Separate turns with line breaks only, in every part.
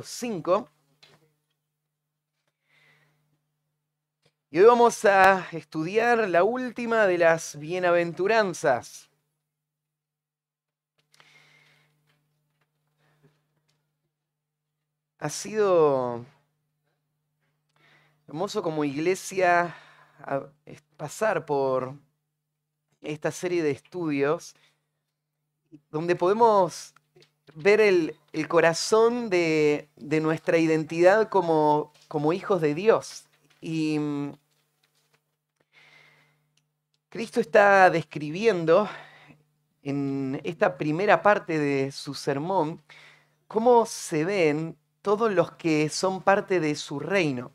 5. Y hoy vamos a estudiar la última de las bienaventuranzas. Ha sido hermoso como iglesia pasar por esta serie de estudios donde podemos ver el corazón de nuestra identidad como hijos de Dios. Y Cristo está describiendo en esta primera parte de su sermón cómo se ven todos los que son parte de su reino.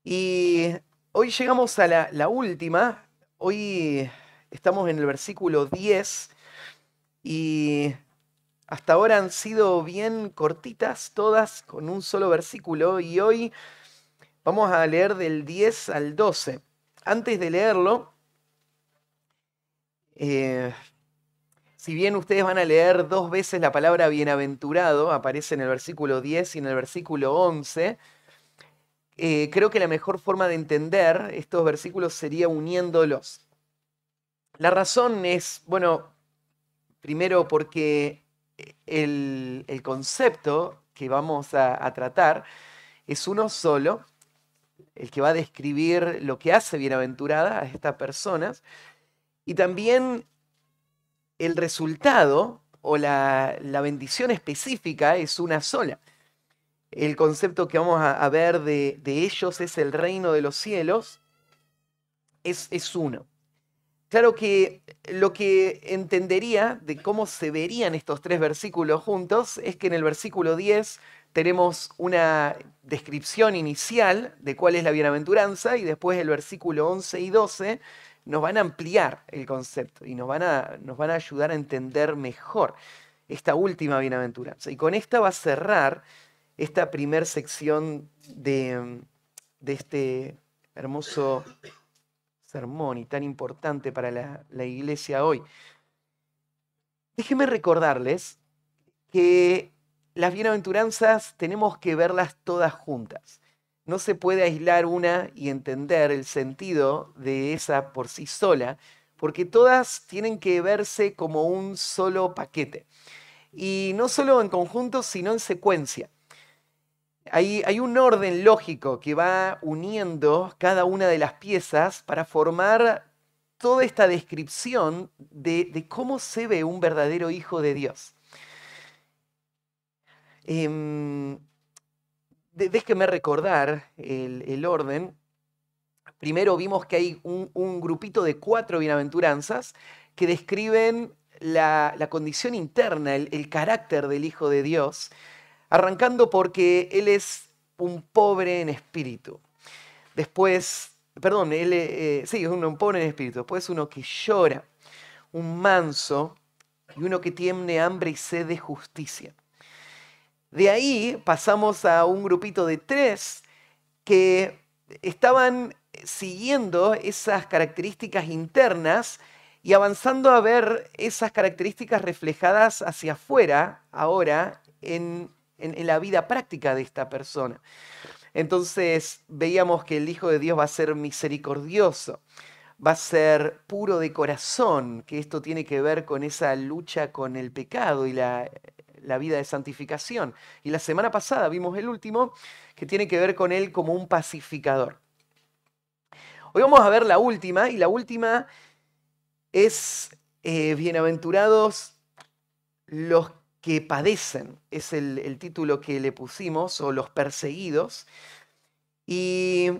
Y hoy llegamos a la última. Hoy estamos en el versículo 10 y hasta ahora han sido bien cortitas todas con un solo versículo, y hoy vamos a leer del 10 al 12. Antes de leerlo, si bien ustedes van a leer 2 veces la palabra bienaventurado, aparece en el versículo 10 y en el versículo 11, creo que la mejor forma de entender estos versículos sería uniéndolos. La razón es, bueno, primero porque el concepto que vamos a tratar es uno solo, el que va a describir lo que hace bienaventurada a estas personas, y también el resultado o la bendición específica es una sola. El concepto que vamos a ver de ellos es el reino de los cielos, es uno. Claro que lo que entendería de cómo se verían estos 3 versículos juntos es que en el versículo 10 tenemos una descripción inicial de cuál es la bienaventuranza, y después el versículo 11 y 12 nos van a ampliar el concepto y nos van a ayudar a entender mejor esta última bienaventuranza. Y con esta va a cerrar esta primera sección de este hermoso sermón y tan importante para la iglesia hoy. Déjenme recordarles que las bienaventuranzas tenemos que verlas todas juntas. No se puede aislar una y entender el sentido de esa por sí sola, porque todas tienen que verse como un solo paquete. Y no solo en conjunto, sino en secuencia. Hay un orden lógico que va uniendo cada una de las piezas para formar toda esta descripción de cómo se ve un verdadero hijo de Dios. Déjenme recordar el orden. Primero vimos que hay un grupito de 4 bienaventuranzas que describen la condición interna, el carácter del hijo de Dios, arrancando porque él es un pobre en espíritu. Después, perdón, sí, es un pobre en espíritu. Después uno que llora, un manso y uno que tiene hambre y sed de justicia. De ahí pasamos a un grupito de 3 que estaban siguiendo esas características internas y avanzando a ver esas características reflejadas hacia afuera ahora en la vida práctica de esta persona. Entonces veíamos que el Hijo de Dios va a ser misericordioso, va a ser puro de corazón, que esto tiene que ver con esa lucha con el pecado y la vida de santificación. Y la semana pasada vimos el último, que tiene que ver con él como un pacificador. Hoy vamos a ver la última, y la última es bienaventurados los que padecen, es el título que le pusimos, o los perseguidos. Y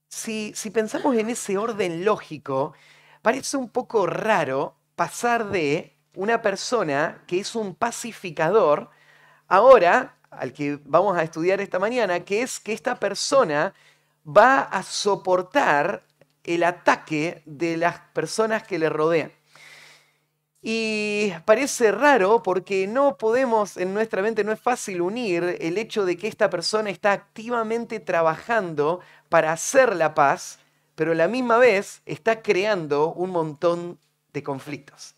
si pensamos en ese orden lógico, parece un poco raro pasar de una persona que es un pacificador ahora al que vamos a estudiar esta mañana, que es que esta persona va a soportar el ataque de las personas que le rodean. Y parece raro porque no podemos, en nuestra mente no es fácil unir el hecho de que esta persona está activamente trabajando para hacer la paz, pero a la misma vez está creando un montón de conflictos.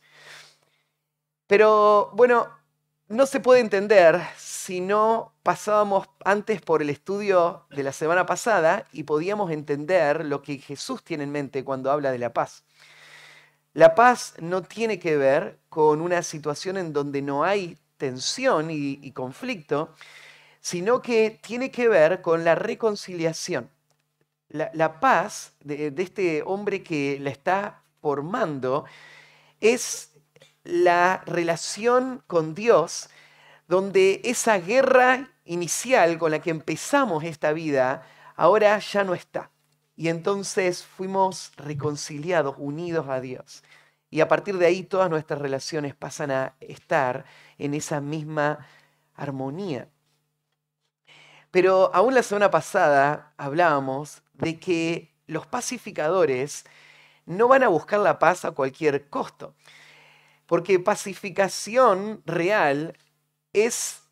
Pero bueno, no se puede entender si no pasábamos antes por el estudio de la semana pasada y podíamos entender lo que Jesús tiene en mente cuando habla de la paz. La paz no tiene que ver con una situación en donde no hay tensión y conflicto, sino que tiene que ver con la reconciliación. La paz de este hombre que la está formando es la relación con Dios, donde esa guerra inicial con la que empezamos esta vida ahora ya no está. Y entonces fuimos reconciliados, unidos a Dios. Y a partir de ahí todas nuestras relaciones pasan a estar en esa misma armonía. Pero aún la semana pasada hablábamos de que los pacificadores no van a buscar la paz a cualquier costo, porque pacificación real es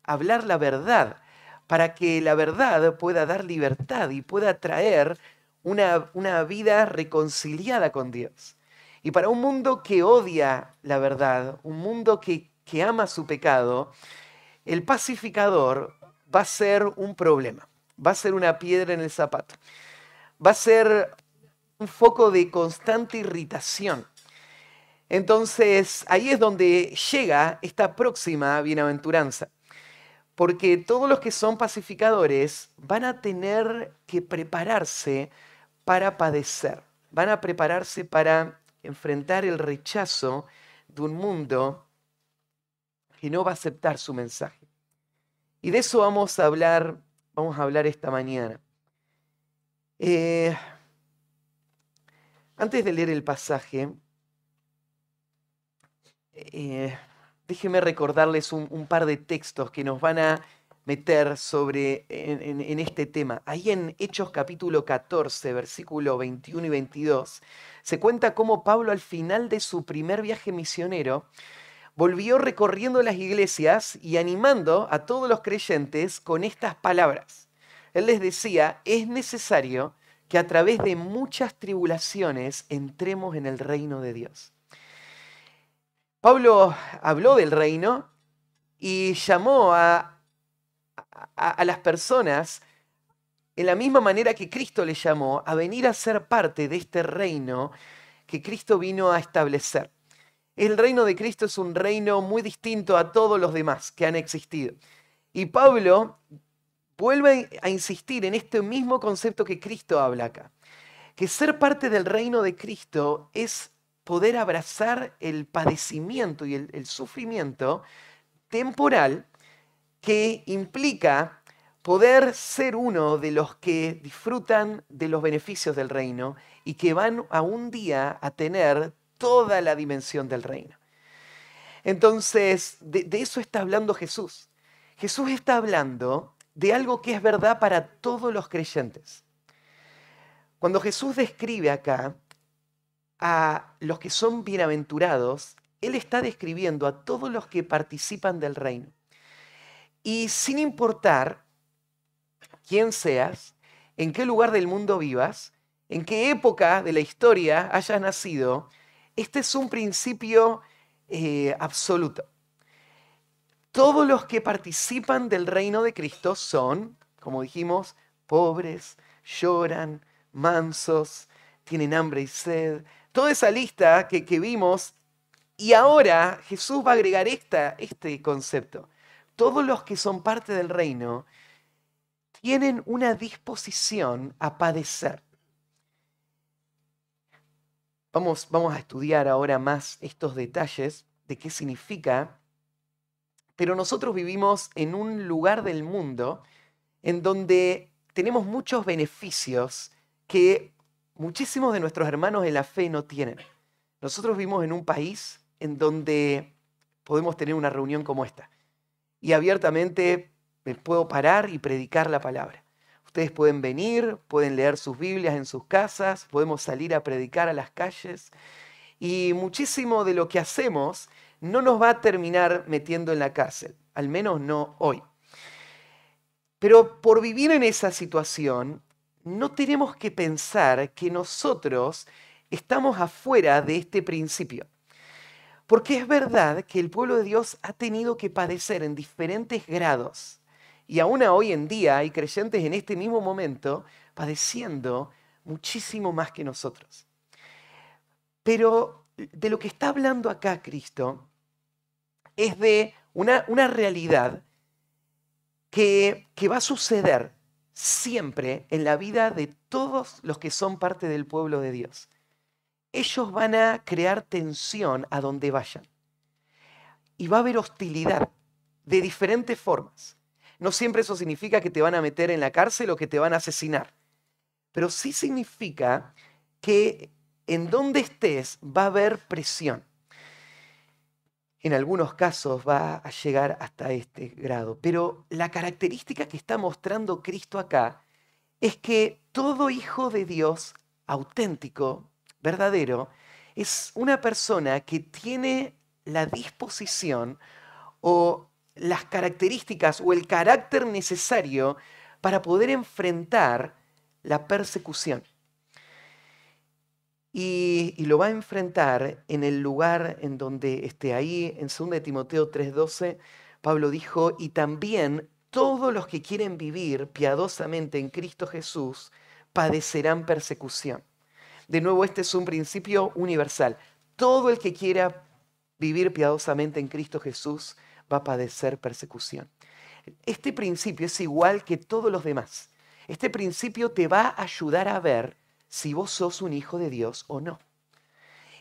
hablar la verdad, para que la verdad pueda dar libertad y pueda traer una vida reconciliada con Dios. Y para un mundo que odia la verdad, un mundo que ama su pecado, el pacificador va a ser un problema, va a ser una piedra en el zapato, va a ser un foco de constante irritación. Entonces, ahí es donde llega esta próxima bienaventuranza, porque todos los que son pacificadores van a tener que prepararse para padecer, van a prepararse para enfrentar el rechazo de un mundo que no va a aceptar su mensaje. Y de eso vamos a hablar esta mañana. Antes de leer el pasaje, déjenme recordarles un par de textos que nos van a meter en este tema. Ahí en Hechos capítulo 14, versículo 21 y 22, se cuenta cómo Pablo al final de su primer viaje misionero volvió recorriendo las iglesias y animando a todos los creyentes con estas palabras. Él les decía, es necesario que a través de muchas tribulaciones entremos en el reino de Dios. Pablo habló del reino y llamó a las personas en la misma manera que Cristo le llamó a venir a ser parte de este reino que Cristo vino a establecer. El reino de Cristo es un reino muy distinto a todos los demás que han existido. Y Pablo vuelve a insistir en este mismo concepto que Cristo habla acá, que ser parte del reino de Cristo es poder abrazar el padecimiento y el sufrimiento temporal que implica poder ser uno de los que disfrutan de los beneficios del reino y que van a un día a tener toda la dimensión del reino. Entonces, de eso está hablando Jesús. Jesús está hablando de algo que es verdad para todos los creyentes. Cuando Jesús describe acá a los que son bienaventurados, Él está describiendo a todos los que participan del reino. Y sin importar quién seas, en qué lugar del mundo vivas, en qué época de la historia hayas nacido, este es un principio absoluto. Todos los que participan del reino de Cristo son, como dijimos, pobres, lloran, mansos, tienen hambre y sed. Toda esa lista que vimos, y ahora Jesús va a agregar este concepto. Todos los que son parte del reino tienen una disposición a padecer. Vamos a estudiar ahora más estos detalles de qué significa, pero nosotros vivimos en un lugar del mundo en donde tenemos muchos beneficios que muchísimos de nuestros hermanos de la fe no tienen. Nosotros vivimos en un país en donde podemos tener una reunión como esta y abiertamente me puedo parar y predicar la palabra. Ustedes pueden venir, pueden leer sus Biblias en sus casas, podemos salir a predicar a las calles y muchísimo de lo que hacemos no nos va a terminar metiendo en la cárcel, al menos no hoy. Pero por vivir en esa situación, no tenemos que pensar que nosotros estamos afuera de este principio. Porque es verdad que el pueblo de Dios ha tenido que padecer en diferentes grados. Y aún hoy en día hay creyentes en este mismo momento padeciendo muchísimo más que nosotros. Pero de lo que está hablando acá Cristo es de una realidad que va a suceder siempre en la vida de todos los que son parte del pueblo de Dios. Ellos van a crear tensión a donde vayan. Y va a haber hostilidad de diferentes formas. No siempre eso significa que te van a meter en la cárcel o que te van a asesinar. Pero sí significa que en donde estés va a haber presión. En algunos casos va a llegar hasta este grado. Pero la característica que está mostrando Cristo acá es que todo hijo de Dios auténtico, verdadero, es una persona que tiene la disposición o las características o el carácter necesario para poder enfrentar la persecución. Y lo va a enfrentar en el lugar en donde esté. Ahí en 2 Timoteo 3:12, Pablo dijo, y también todos los que quieren vivir piadosamente en Cristo Jesús padecerán persecución. De nuevo, este es un principio universal. Todo el que quiera vivir piadosamente en Cristo Jesús va a padecer persecución. Este principio es igual que todos los demás. Este principio te va a ayudar a ver si vos sos un hijo de Dios o no.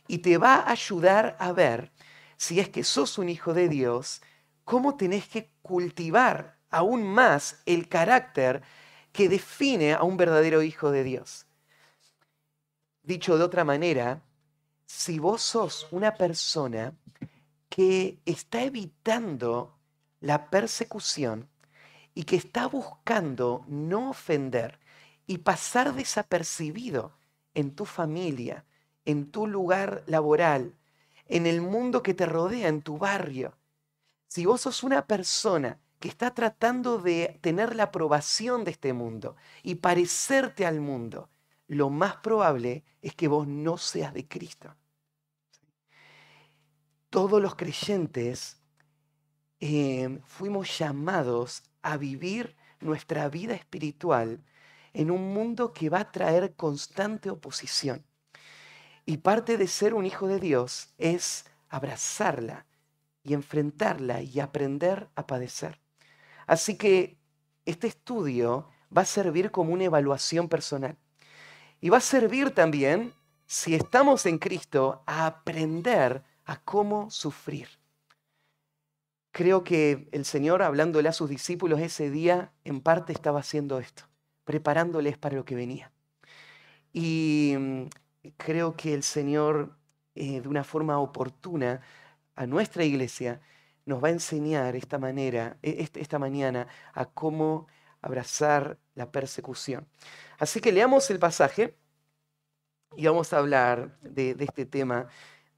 Y te va a ayudar a ver si es que sos un hijo de Dios, cómo tenés que cultivar aún más el carácter que define a un verdadero hijo de Dios. Dicho de otra manera, si vos sos una persona que está evitando la persecución y que está buscando no ofender y pasar desapercibido en tu familia, en tu lugar laboral, en el mundo que te rodea, en tu barrio. Si vos sos una persona que está tratando de tener la aprobación de este mundo y parecerte al mundo, lo más probable es que vos no seas de Cristo. Todos los creyentes fuimos llamados a vivir nuestra vida espiritual en un mundo que va a traer constante oposición. Y parte de ser un hijo de Dios es abrazarla y enfrentarla y aprender a padecer. Así que este estudio va a servir como una evaluación personal. Y va a servir también, si estamos en Cristo, a aprender a cómo sufrir. Creo que el Señor, hablándole a sus discípulos ese día, en parte estaba haciendo esto, preparándoles para lo que venía. Y creo que el Señor, de una forma oportuna, a nuestra iglesia, nos va a enseñar esta mañana a cómo abrazar la persecución. Así que leamos el pasaje y vamos a hablar de este tema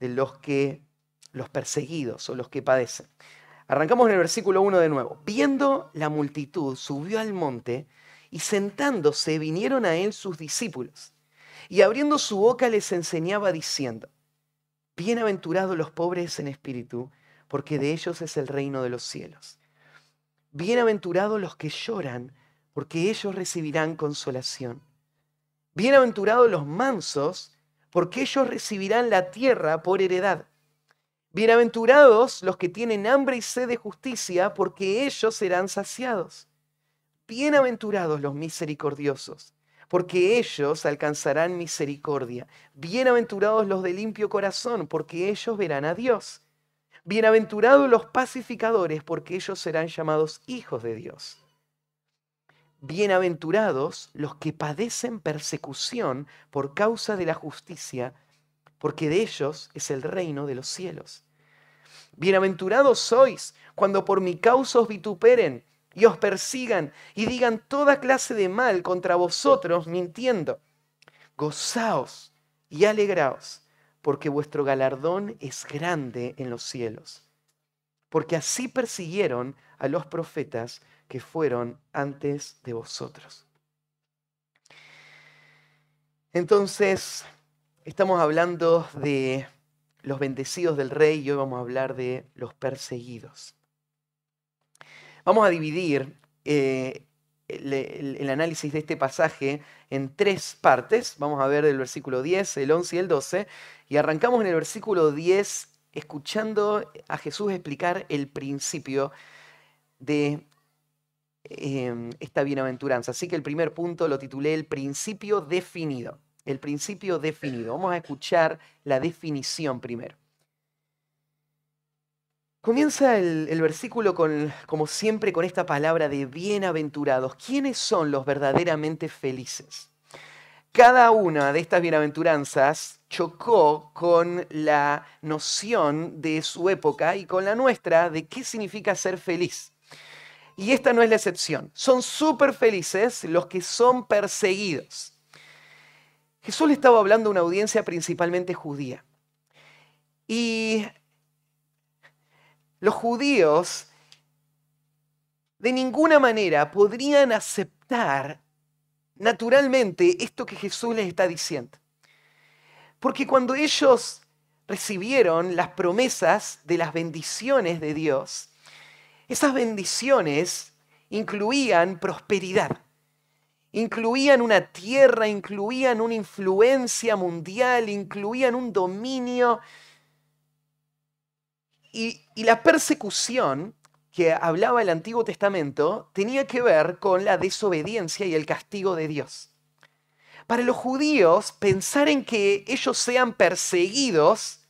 de los perseguidos o los que padecen. Arrancamos en el versículo 1 de nuevo. Viendo la multitud, subió al monte y sentándose vinieron a él sus discípulos. Y abriendo su boca les enseñaba diciendo, bienaventurados los pobres en espíritu, porque de ellos es el reino de los cielos. Bienaventurados los que lloran, porque ellos recibirán consolación. Bienaventurados los mansos, porque ellos recibirán la tierra por heredad. Bienaventurados los que tienen hambre y sed de justicia, porque ellos serán saciados. Bienaventurados los misericordiosos, porque ellos alcanzarán misericordia. Bienaventurados los de limpio corazón, porque ellos verán a Dios. Bienaventurados los pacificadores, porque ellos serán llamados hijos de Dios. Bienaventurados los que padecen persecución por causa de la justicia, porque de ellos es el reino de los cielos. Bienaventurados sois cuando por mi causa os vituperen y os persigan y digan toda clase de mal contra vosotros mintiendo. Gozaos y alegraos, porque vuestro galardón es grande en los cielos. Porque así persiguieron a los profetas que fueron antes de vosotros. Entonces, estamos hablando de los bendecidos del rey y hoy vamos a hablar de los perseguidos. Vamos a dividir el análisis de este pasaje en 3 partes. Vamos a ver el versículo 10, el 11 y el 12. Y arrancamos en el versículo 10 escuchando a Jesús explicar el principio de esta bienaventuranza. Así que el primer punto lo titulé el principio definido. El principio definido. Vamos a escuchar la definición primero. Comienza el versículo como siempre con esta palabra de bienaventurados. ¿Quiénes son los verdaderamente felices? Cada una de estas bienaventuranzas chocó con la noción de su época y con la nuestra de qué significa ser feliz. Y esta no es la excepción. Son súper felices los que son perseguidos. Jesús le estaba hablando a una audiencia principalmente judía. Y los judíos de ninguna manera podrían aceptar naturalmente esto que Jesús les está diciendo. Porque cuando ellos recibieron las promesas de las bendiciones de Dios, esas bendiciones incluían prosperidad, incluían una tierra, incluían una influencia mundial, incluían un dominio. Y la persecución que hablaba el Antiguo Testamento tenía que ver con la desobediencia y el castigo de Dios. Para los judíos, pensar en que ellos sean perseguidos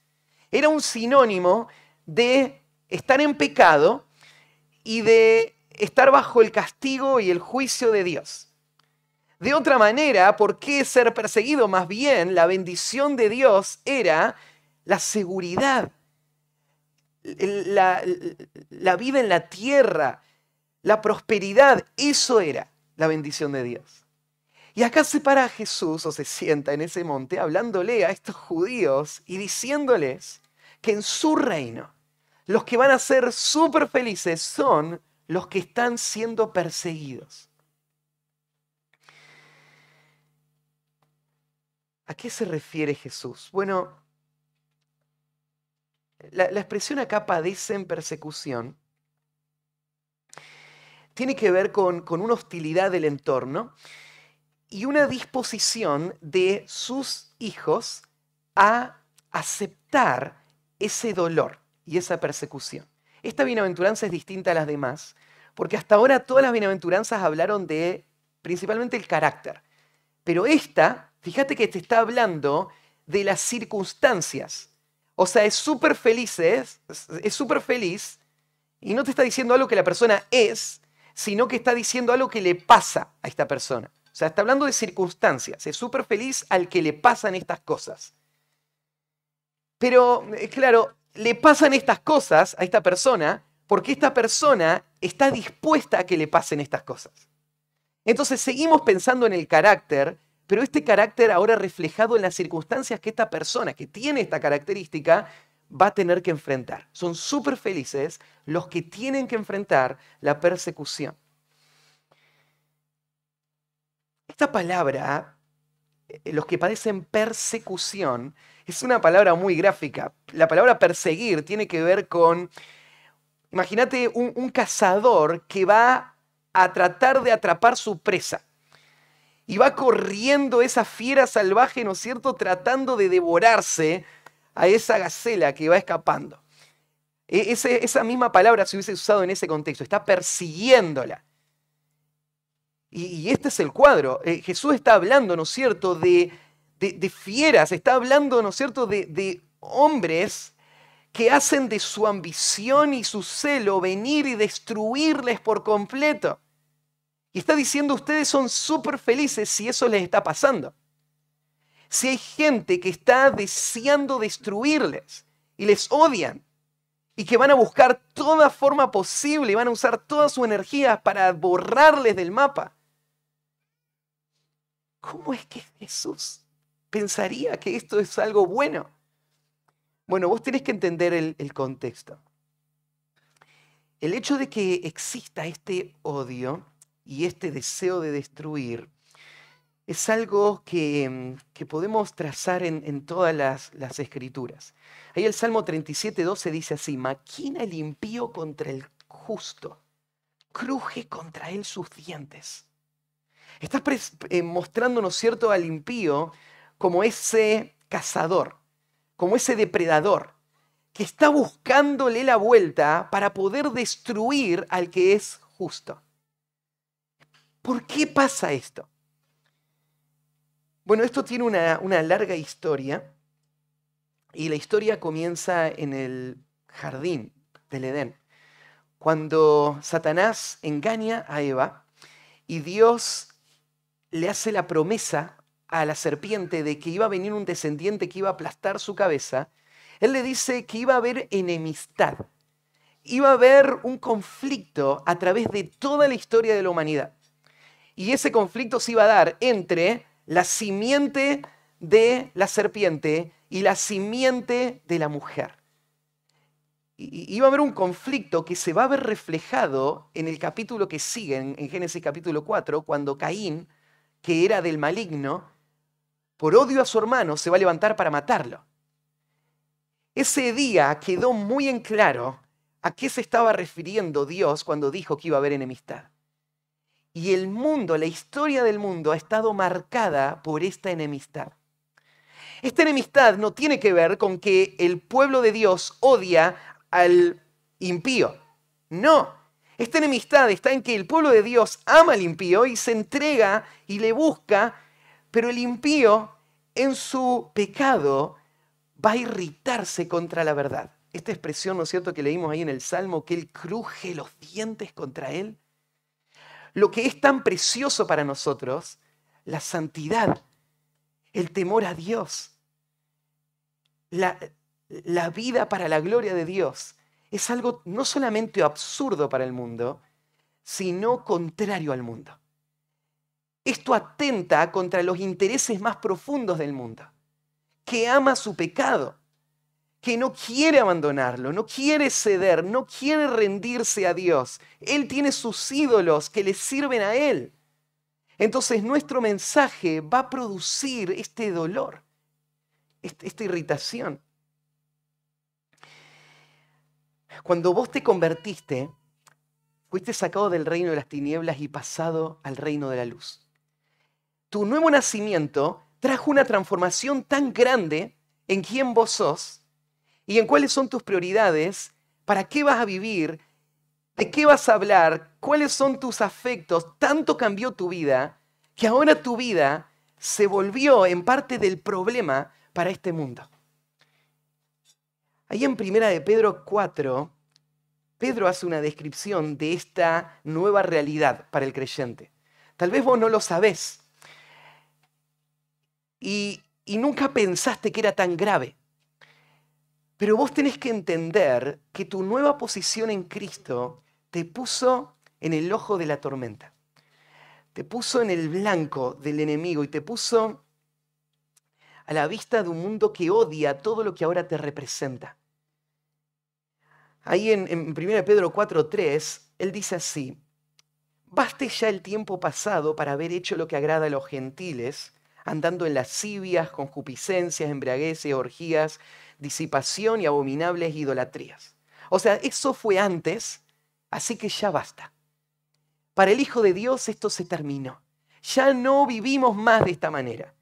era un sinónimo de estar en pecado y de estar bajo el castigo y el juicio de Dios. De otra manera, ¿por qué ser perseguido? Más bien, la bendición de Dios era la seguridad, la vida en la tierra, la prosperidad. Eso era la bendición de Dios. Y acá se para Jesús o se sienta en ese monte hablándole a estos judíos y diciéndoles que en su reino los que van a ser súper felices son los que están siendo perseguidos. ¿A qué se refiere Jesús? Bueno, la expresión acá padecen persecución tiene que ver con una hostilidad del entorno y una disposición de sus hijos a aceptar ese dolor y esa persecución. Esta bienaventuranza es distinta a las demás, porque hasta ahora todas las bienaventuranzas hablaron de principalmente el carácter. Pero esta, fíjate que te está hablando de las circunstancias. O sea, es súper feliz y no te está diciendo algo que la persona es, sino que está diciendo algo que le pasa a esta persona. O sea, está hablando de circunstancias. Es súper feliz al que le pasan estas cosas. Pero, claro, le pasan estas cosas a esta persona porque esta persona está dispuesta a que le pasen estas cosas. Entonces seguimos pensando en el carácter, pero este carácter ahora reflejado en las circunstancias que esta persona que tiene esta característica va a tener que enfrentar. Son súper felices los que tienen que enfrentar la persecución. Esta palabra, los que padecen persecución, es una palabra muy gráfica. La palabra perseguir tiene que ver con, imagínate un cazador que va a tratar de atrapar su presa. Y va corriendo esa fiera salvaje, ¿no es cierto?, tratando de devorarse a esa gacela que va escapando. Esa misma palabra se hubiese usado en ese contexto, está persiguiéndola. Y este es el cuadro. Jesús está hablando, ¿no es cierto?, de fieras, está hablando, ¿no es cierto?, de hombres que hacen de su ambición y su celo venir y destruirles por completo. Y está diciendo, ustedes son súper felices si eso les está pasando. Si hay gente que está deseando destruirles y les odian y que van a buscar toda forma posible y van a usar toda su energía para borrarles del mapa. ¿Cómo es que Jesús pensaría que esto es algo bueno? Bueno, vos tenés que entender el contexto. El hecho de que exista este odio y este deseo de destruir es algo que podemos trazar en todas las escrituras. Ahí el Salmo 37:12 dice así: maquina el impío contra el justo, cruje contra él sus dientes. Está mostrando, ¿no es cierto?, al impío como ese cazador, como ese depredador, que está buscándole la vuelta para poder destruir al que es justo. ¿Por qué pasa esto? Bueno, esto tiene una larga historia, y la historia comienza en el jardín del Edén, cuando Satanás engaña a Eva y Dios le hace la promesa a la serpiente de que iba a venir un descendiente que iba a aplastar su cabeza. Él le dice que iba a haber enemistad, iba a haber un conflicto a través de toda la historia de la humanidad. Y ese conflicto se iba a dar entre la simiente de la serpiente y la simiente de la mujer. Y iba a haber un conflicto que se va a ver reflejado en el capítulo que sigue, en Génesis capítulo 4, cuando Caín, que era del maligno, por odio a su hermano, se va a levantar para matarlo. Ese día quedó muy en claro a qué se estaba refiriendo Dios cuando dijo que iba a haber enemistad. Y el mundo, la historia del mundo ha estado marcada por esta enemistad. Esta enemistad no tiene que ver con que el pueblo de Dios odia al impío. No. Esta enemistad está en que el pueblo de Dios ama al impío y se entrega y le busca, pero el impío en su pecado va a irritarse contra la verdad. Esta expresión, ¿no es cierto?, que leímos ahí en el Salmo, que él cruje los dientes contra él. Lo que es tan precioso para nosotros, la santidad, el temor a Dios, la vida para la gloria de Dios, es algo no solamente absurdo para el mundo, sino contrario al mundo. Esto atenta contra los intereses más profundos del mundo, que ama su pecado, que no quiere abandonarlo, no quiere ceder, no quiere rendirse a Dios. Él tiene sus ídolos que le sirven a él. Entonces nuestro mensaje va a producir este dolor, esta irritación. Cuando vos te convertiste, fuiste sacado del reino de las tinieblas y pasado al reino de la luz. Tu nuevo nacimiento trajo una transformación tan grande en quién vos sos y en cuáles son tus prioridades, para qué vas a vivir, de qué vas a hablar, cuáles son tus afectos. Tanto cambió tu vida que ahora tu vida se volvió en parte del problema para este mundo. Ahí en 1 de Pedro 4, Pedro hace una descripción de esta nueva realidad para el creyente. Tal vez vos no lo sabés y nunca pensaste que era tan grave. Pero vos tenés que entender que tu nueva posición en Cristo te puso en el ojo de la tormenta. Te puso en el blanco del enemigo y te puso a la vista de un mundo que odia todo lo que ahora te representa. Ahí en 1 Pedro 4:3, él dice así: baste ya el tiempo pasado para haber hecho lo que agrada a los gentiles, andando en lascivias, concupiscencias, embriagueces, orgías, disipación y abominables idolatrías. O sea, eso fue antes, así que ya basta. Para el Hijo de Dios esto se terminó. Ya no vivimos más de esta manera.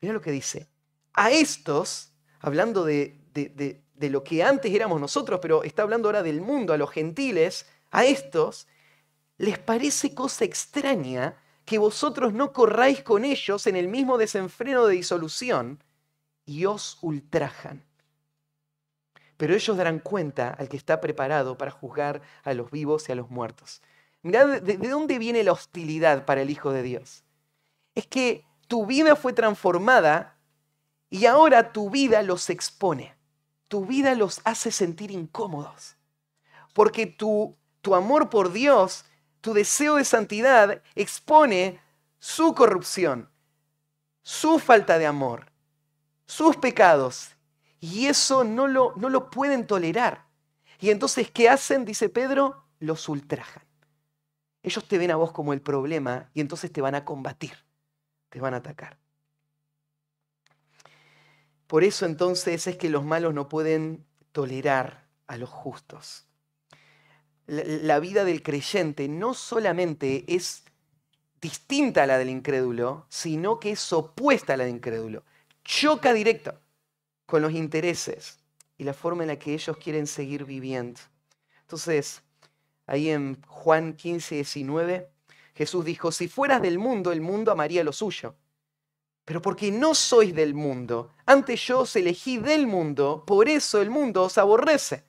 Mira lo que dice. A estos, hablando de lo que antes éramos nosotros, pero está hablando ahora del mundo, a los gentiles, a estos les parece cosa extraña que vosotros no corráis con ellos en el mismo desenfreno de disolución y os ultrajan. Pero ellos darán cuenta al que está preparado para juzgar a los vivos y a los muertos. Mirá de dónde viene la hostilidad para el Hijo de Dios. Es que tu vida fue transformada y ahora tu vida los expone. Tu vida los hace sentir incómodos. Porque tu amor por Dios, tu deseo de santidad, expone su corrupción, su falta de amor, sus pecados. Y eso no lo pueden tolerar. Y entonces, ¿qué hacen? Dice Pedro, los ultrajan. Ellos te ven a vos como el problema y entonces te van a combatir. te van a atacar. Por eso entonces es que los malos no pueden tolerar a los justos. La vida del creyente no solamente es distinta a la del incrédulo, sino que es opuesta a la del incrédulo. Choca directo con los intereses y la forma en la que ellos quieren seguir viviendo. Entonces, ahí en Juan 15, 19, Jesús dijo, si fueras del mundo, el mundo amaría lo suyo. Pero porque no sois del mundo, antes yo os elegí del mundo, por eso el mundo os aborrece.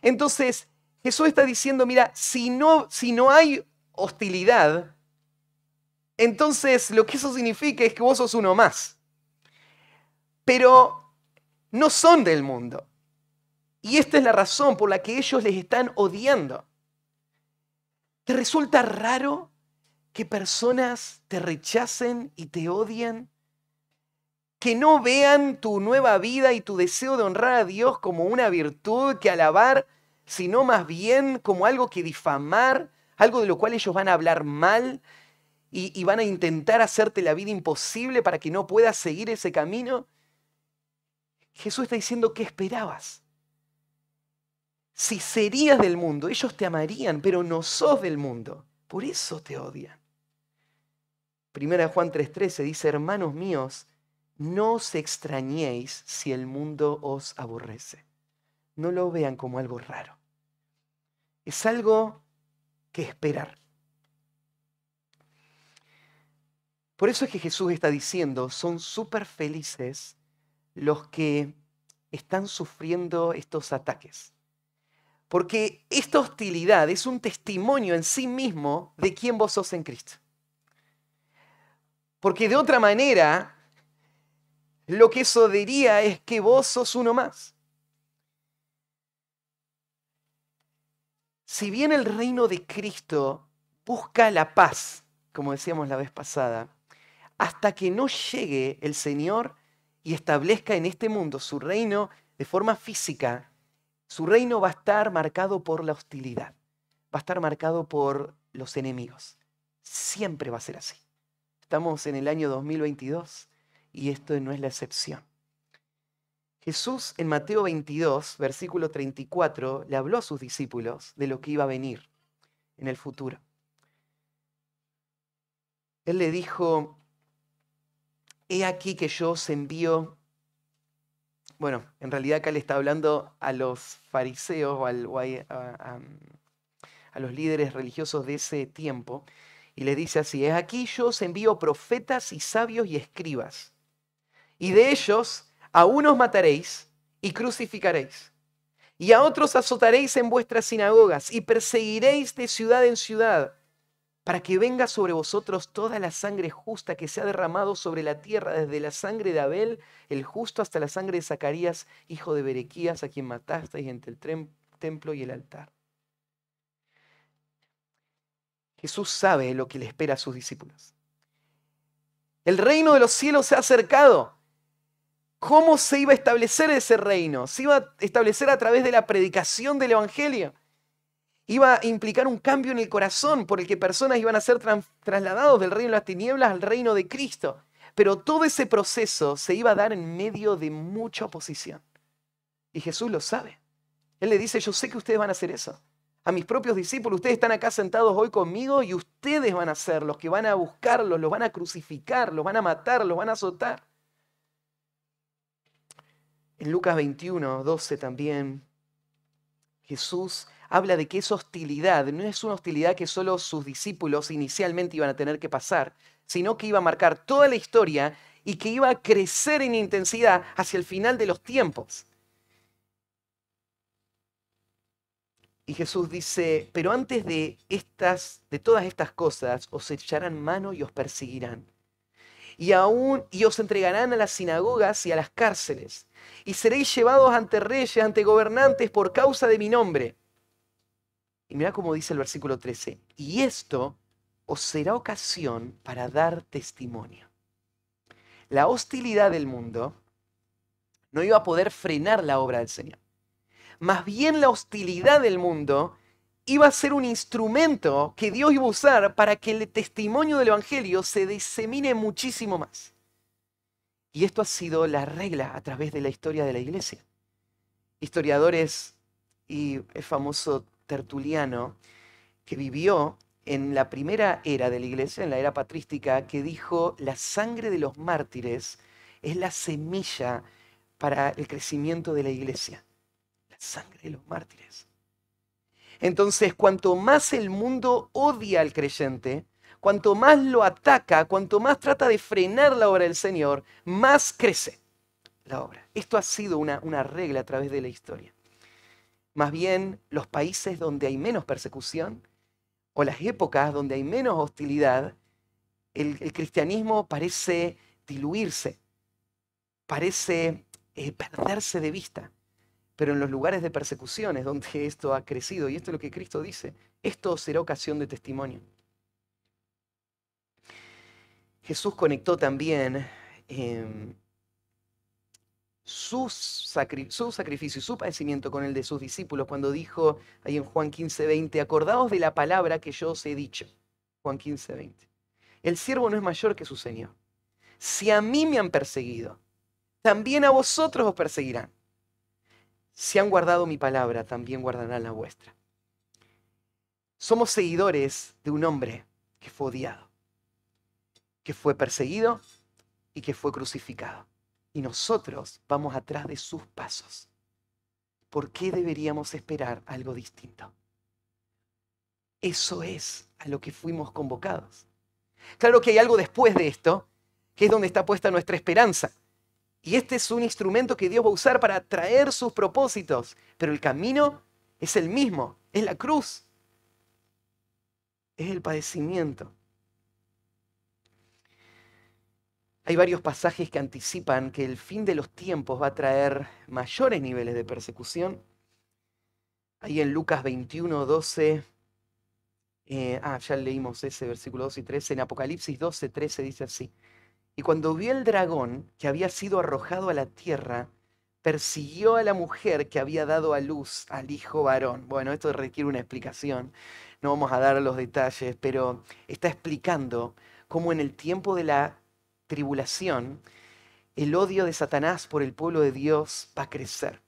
Entonces, Jesús está diciendo, mira, si no hay hostilidad, entonces lo que eso significa es que vos sos uno más. Pero no son del mundo. Y esta es la razón por la que ellos les están odiando. ¿Te resulta raro que personas te rechacen y te odien? Que no vean tu nueva vida y tu deseo de honrar a Dios como una virtud que alabar, sino más bien como algo que difamar, algo de lo cual ellos van a hablar mal y van a intentar hacerte la vida imposible para que no puedas seguir ese camino. Jesús está diciendo, ¿qué esperabas? Si serías del mundo, ellos te amarían, pero no sos del mundo. Por eso te odian. Primera Juan 3:13 dice, hermanos míos, no os extrañéis si el mundo os aborrece. No lo vean como algo raro. Es algo que esperar. Por eso es que Jesús está diciendo, son súper felices los que están sufriendo estos ataques. Porque esta hostilidad es un testimonio en sí mismo de quién vos sos en Cristo. Porque de otra manera, lo que eso diría es que vos sos uno más. Si bien el reino de Cristo busca la paz, como decíamos la vez pasada, hasta que no llegue el Señor y establezca en este mundo su reino de forma física, su reino va a estar marcado por la hostilidad, va a estar marcado por los enemigos. Siempre va a ser así. Estamos en el año 2022 y esto no es la excepción. Jesús en Mateo 22, versículo 34, le habló a sus discípulos de lo que iba a venir en el futuro. Él le dijo, he aquí que yo os envío. Bueno, en realidad acá le está hablando a los fariseos o a los líderes religiosos de ese tiempo. Y les dice así, es aquí yo os envío profetas y sabios y escribas. Y de ellos a unos mataréis y crucificaréis. Y a otros azotaréis en vuestras sinagogas y perseguiréis de ciudad en ciudad, para que venga sobre vosotros toda la sangre justa que se ha derramado sobre la tierra, desde la sangre de Abel, el justo, hasta la sangre de Zacarías, hijo de Berequías, a quien matasteis entre el templo y el altar. Jesús sabe lo que le espera a sus discípulos. El reino de los cielos se ha acercado. ¿Cómo se iba a establecer ese reino? Se iba a establecer a través de la predicación del Evangelio. Iba a implicar un cambio en el corazón por el que personas iban a ser trasladados del reino de las tinieblas al reino de Cristo. Pero todo ese proceso se iba a dar en medio de mucha oposición. Y Jesús lo sabe. Él le dice, yo sé que ustedes van a hacer eso. A mis propios discípulos, ustedes están acá sentados hoy conmigo y ustedes van a ser los que van a buscarlos, los van a crucificar, los van a matar, los van a azotar. En Lucas 21, 12 también, Jesús habla de que esa hostilidad no es una hostilidad que solo sus discípulos inicialmente iban a tener que pasar, sino que iba a marcar toda la historia y que iba a crecer en intensidad hacia el final de los tiempos. Y Jesús dice, pero antes de todas estas cosas, os echarán mano y os perseguirán. Y os entregarán a las sinagogas y a las cárceles. Y seréis llevados ante reyes, ante gobernantes por causa de mi nombre. Y mira cómo dice el versículo 13. Y esto os será ocasión para dar testimonio. La hostilidad del mundo no iba a poder frenar la obra del Señor. Más bien la hostilidad del mundo iba a ser un instrumento que Dios iba a usar para que el testimonio del Evangelio se disemine muchísimo más. Y esto ha sido la regla a través de la historia de la iglesia. Historiadores y el famoso Tertuliano, que vivió en la primera era de la iglesia, en la era patrística, que dijo: la sangre de los mártires es la semilla para el crecimiento de la iglesia. La sangre de los mártires. Entonces, cuanto más el mundo odia al creyente, cuanto más lo ataca, cuanto más trata de frenar la obra del Señor, más crece la obra. Esto ha sido una regla a través de la historia. Más bien, los países donde hay menos persecución o las épocas donde hay menos hostilidad, el cristianismo parece diluirse, parece perderse de vista. Pero en los lugares de persecuciones donde esto ha crecido, y esto es lo que Cristo dice, esto será ocasión de testimonio. Jesús conectó también su sacrificio y su padecimiento con el de sus discípulos cuando dijo ahí en Juan 15:20, acordaos de la palabra que yo os he dicho. Juan 15:20. El siervo no es mayor que su Señor. Si a mí me han perseguido, también a vosotros os perseguirán. Si han guardado mi palabra, también guardarán la vuestra. Somos seguidores de un hombre que fue odiado, que fue perseguido y que fue crucificado. Y nosotros vamos atrás de sus pasos. ¿Por qué deberíamos esperar algo distinto? Eso es a lo que fuimos convocados. Claro que hay algo después de esto, que es donde está puesta nuestra esperanza. Y este es un instrumento que Dios va a usar para traer sus propósitos. Pero el camino es el mismo, es la cruz. Es el padecimiento. Hay varios pasajes que anticipan que el fin de los tiempos va a traer mayores niveles de persecución. Ahí en Lucas 21:12, ya leímos ese versículo 12 y 13. En Apocalipsis 12:13 dice así. Y cuando vio el dragón que había sido arrojado a la tierra, persiguió a la mujer que había dado a luz al hijo varón. Bueno, esto requiere una explicación. No vamos a dar los detalles, pero está explicando cómo en el tiempo de la tribulación, el odio de Satanás por el pueblo de Dios va a crecer.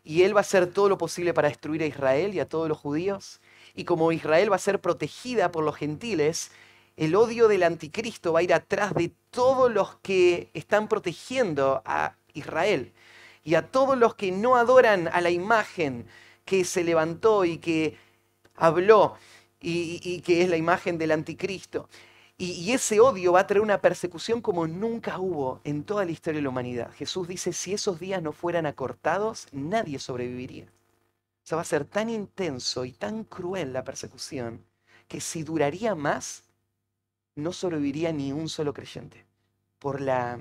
Y él va a hacer todo lo posible para destruir a Israel y a todos los judíos. Y como Israel va a ser protegida por los gentiles, el odio del anticristo va a ir atrás de todos los que están protegiendo a Israel y a todos los que no adoran a la imagen que se levantó y que habló y que es la imagen del anticristo. Y ese odio va a traer una persecución como nunca hubo en toda la historia de la humanidad. Jesús dice, si esos días no fueran acortados, nadie sobreviviría. O sea, va a ser tan intenso y tan cruel la persecución que si duraría más, no sobreviviría ni un solo creyente por la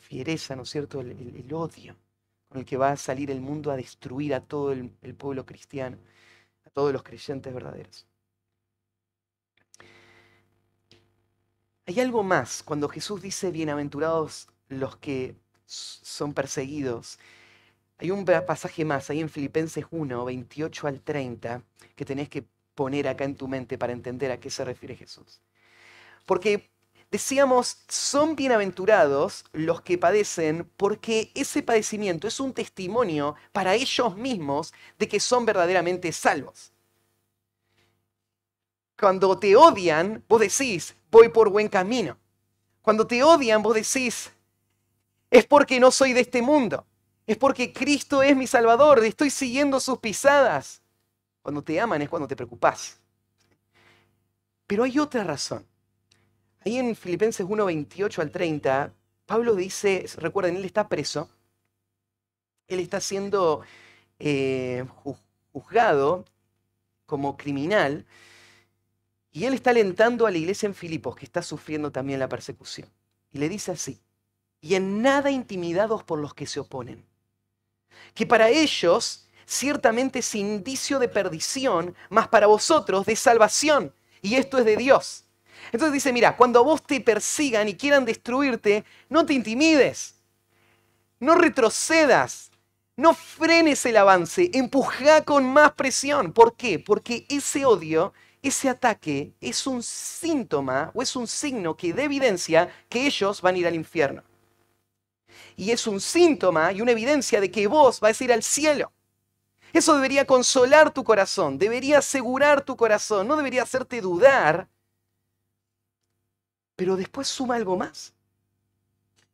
fiereza, ¿no es cierto?, el odio con el que va a salir el mundo a destruir a todo el pueblo cristiano, a todos los creyentes verdaderos. Hay algo más cuando Jesús dice, bienaventurados los que son perseguidos. Hay un pasaje más ahí en Filipenses 1:28-30, que tenés que poner acá en tu mente para entender a qué se refiere Jesús. Porque decíamos, son bienaventurados los que padecen porque ese padecimiento es un testimonio para ellos mismos de que son verdaderamente salvos. Cuando te odian, vos decís, voy por buen camino. Cuando te odian, vos decís, es porque no soy de este mundo. Es porque Cristo es mi Salvador, estoy siguiendo sus pisadas. Cuando te aman es cuando te preocupás. Pero hay otra razón. Ahí en Filipenses 1:28-30, Pablo dice, recuerden, él está preso, él está siendo juzgado como criminal, y él está alentando a la iglesia en Filipos, que está sufriendo también la persecución. Y le dice así, y en nada intimidados por los que se oponen, que para ellos ciertamente es indicio de perdición, mas para vosotros de salvación, y esto es de Dios. Entonces dice, mira, cuando a vos te persigan y quieran destruirte, no te intimides, no retrocedas, No frenes el avance, empuja con más presión. ¿Por qué? Porque ese odio, ese ataque es un síntoma o es un signo que da evidencia que ellos van a ir al infierno. Y es un síntoma y una evidencia de que vos vas a ir al cielo. Eso debería consolar tu corazón, debería asegurar tu corazón, no debería hacerte dudar. Pero después suma algo más.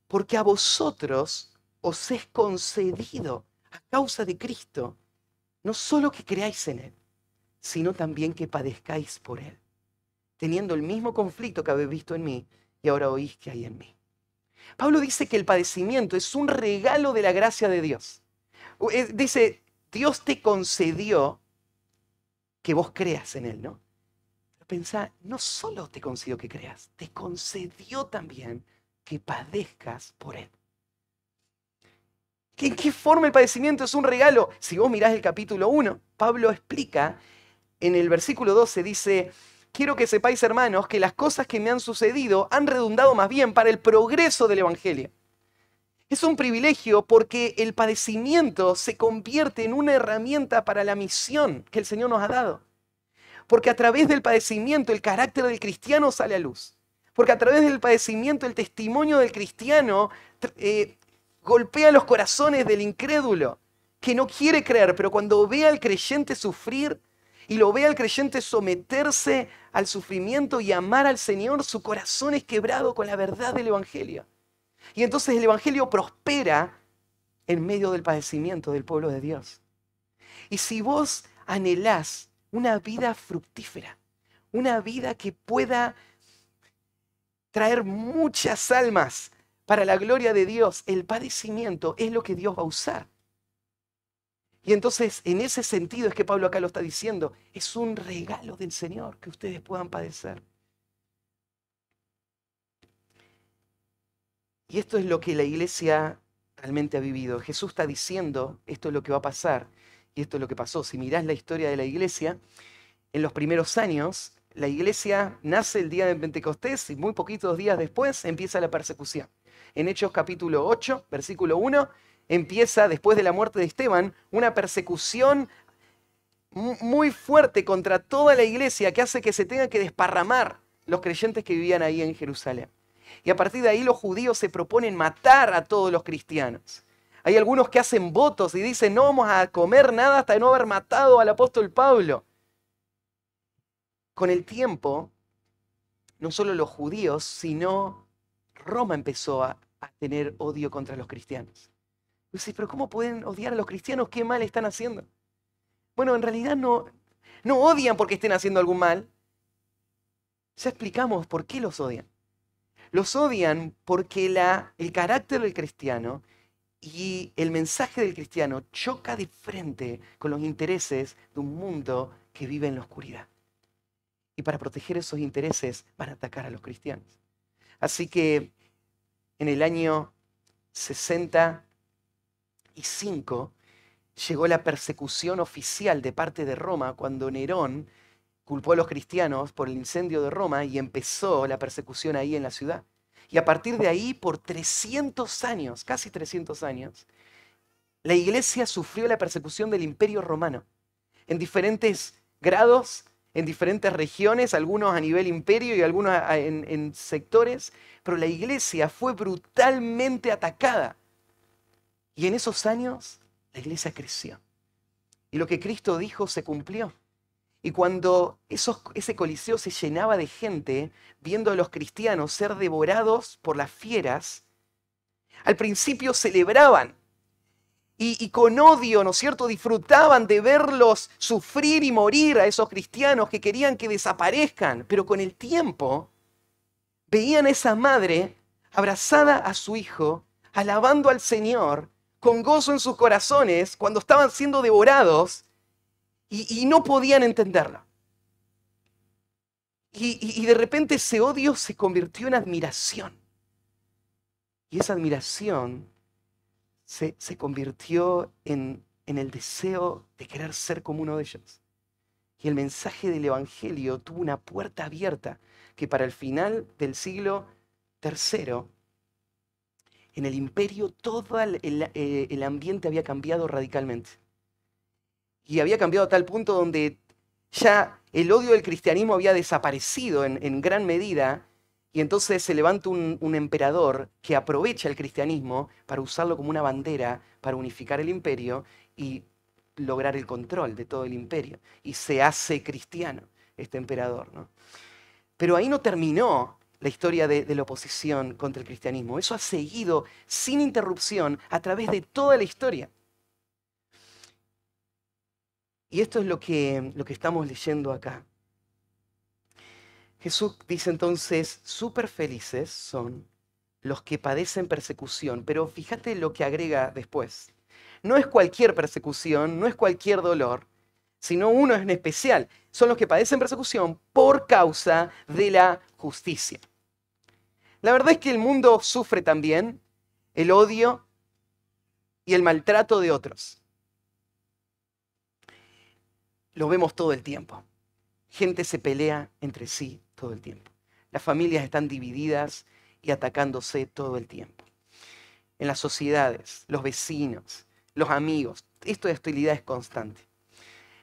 Porque a vosotros os es concedido a causa de Cristo, no solo que creáis en Él, sino también que padezcáis por Él, teniendo el mismo conflicto que habéis visto en mí y ahora oís que hay en mí. Pablo dice que el padecimiento es un regalo de la gracia de Dios. Dice, Dios te concedió que vos creas en Él, ¿no? Pero pensá, no solo te concedió que creas, te concedió también que padezcas por Él. ¿En qué forma el padecimiento es un regalo? Si vos mirás el capítulo 1, Pablo explica, en el versículo 12 dice, quiero que sepáis, hermanos, que las cosas que me han sucedido han redundado más bien para el progreso del Evangelio. Es un privilegio porque el padecimiento se convierte en una herramienta para la misión que el Señor nos ha dado. Porque a través del padecimiento el carácter del cristiano sale a luz. Porque a través del padecimiento el testimonio del cristiano golpea los corazones del incrédulo, que no quiere creer, pero cuando ve al creyente sufrir y lo ve al creyente someterse al sufrimiento y amar al Señor, su corazón es quebrado con la verdad del Evangelio. Y entonces el Evangelio prospera en medio del padecimiento del pueblo de Dios. Y si vos anhelás una vida fructífera, una vida que pueda traer muchas almas para la gloria de Dios, el padecimiento es lo que Dios va a usar. Y entonces, en ese sentido es que Pablo acá lo está diciendo, es un regalo del Señor que ustedes puedan padecer. Y esto es lo que la iglesia realmente ha vivido. Jesús está diciendo, esto es lo que va a pasar, y esto es lo que pasó. Si mirás la historia de la iglesia, en los primeros años, la iglesia nace el día de Pentecostés y muy poquitos días después empieza la persecución. En Hechos capítulo 8, versículo 1, empieza, después de la muerte de Esteban, una persecución muy fuerte contra toda la iglesia que hace que se tengan que desparramar los creyentes que vivían ahí en Jerusalén. Y a partir de ahí los judíos se proponen matar a todos los cristianos. Hay algunos que hacen votos y dicen, no vamos a comer nada hasta no haber matado al apóstol Pablo. Con el tiempo, no solo los judíos, sino Roma empezó a tener odio contra los cristianos. Y dices, pero ¿cómo pueden odiar a los cristianos? ¿Qué mal están haciendo? Bueno, en realidad no odian porque estén haciendo algún mal. Ya explicamos por qué los odian. Los odian porque el carácter del cristiano y el mensaje del cristiano choca de frente con los intereses de un mundo que vive en la oscuridad. Y para proteger esos intereses van a atacar a los cristianos. Así que en el año 65 llegó la persecución oficial de parte de Roma cuando Nerón culpó a los cristianos por el incendio de Roma y empezó la persecución ahí en la ciudad. Y a partir de ahí, por 300 años, casi 300 años, la iglesia sufrió la persecución del Imperio Romano en diferentes grados, en diferentes regiones, algunos a nivel imperio y algunos en sectores, pero la iglesia fue brutalmente atacada. Y en esos años la iglesia creció. Y lo que Cristo dijo se cumplió. Y cuando ese coliseo se llenaba de gente viendo a los cristianos ser devorados por las fieras, al principio celebraban y con odio, ¿no es cierto?, disfrutaban de verlos sufrir y morir a esos cristianos que querían que desaparezcan. Pero con el tiempo veían a esa madre abrazada a su hijo, alabando al Señor, con gozo en sus corazones cuando estaban siendo devorados y no podían entenderlo. Y de repente ese odio se convirtió en admiración. Y esa admiración se convirtió en el deseo de querer ser como uno de ellos. Y el mensaje del Evangelio tuvo una puerta abierta que para el final del siglo III en el imperio todo el ambiente había cambiado radicalmente. Y había cambiado a tal punto donde ya el odio del cristianismo había desaparecido en gran medida, y entonces se levanta un emperador que aprovecha el cristianismo para usarlo como una bandera para unificar el imperio y lograr el control de todo el imperio. Y se hace cristiano este emperador, ¿no? Pero ahí no terminó la historia de la oposición contra el cristianismo. Eso ha seguido sin interrupción a través de toda la historia. Y esto es lo que estamos leyendo acá. Jesús dice entonces, súper felices son los que padecen persecución, pero fíjate lo que agrega después. No es cualquier persecución, no es cualquier dolor, sino uno en especial. Son los que padecen persecución por causa de la justicia. La verdad es que el mundo sufre también el odio y el maltrato de otros. Lo vemos todo el tiempo. Gente se pelea entre sí todo el tiempo. Las familias están divididas y atacándose todo el tiempo. En las sociedades, los vecinos, los amigos, esto de hostilidad es constante.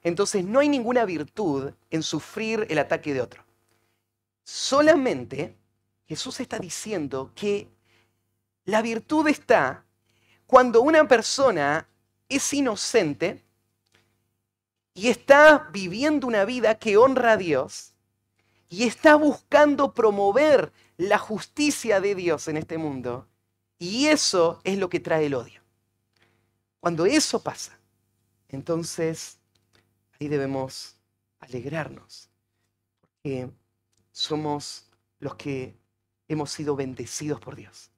Entonces no hay ninguna virtud en sufrir el ataque de otro. Solamente Jesús está diciendo que la virtud está cuando una persona es inocente y está viviendo una vida que honra a Dios y está buscando promover la justicia de Dios en este mundo. Y eso es lo que trae el odio. Cuando eso pasa, entonces ahí debemos alegrarnos, porque somos los que hemos sido bendecidos por Dios.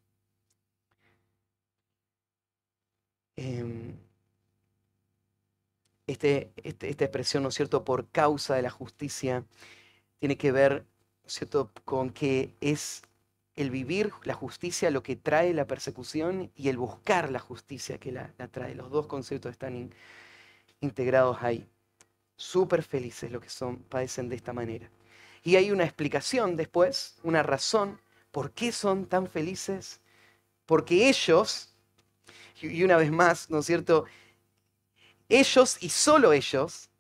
Esta expresión, ¿no es cierto?, por causa de la justicia, tiene que ver, ¿no es cierto?, con que es el vivir la justicia lo que trae la persecución y el buscar la justicia que la trae. Los dos conceptos están integrados ahí. Súper felices los que padecen de esta manera. Y hay una explicación después, una razón por qué son tan felices. Porque ellos, y una vez más, ¿no es cierto?, ellos y solo ellos,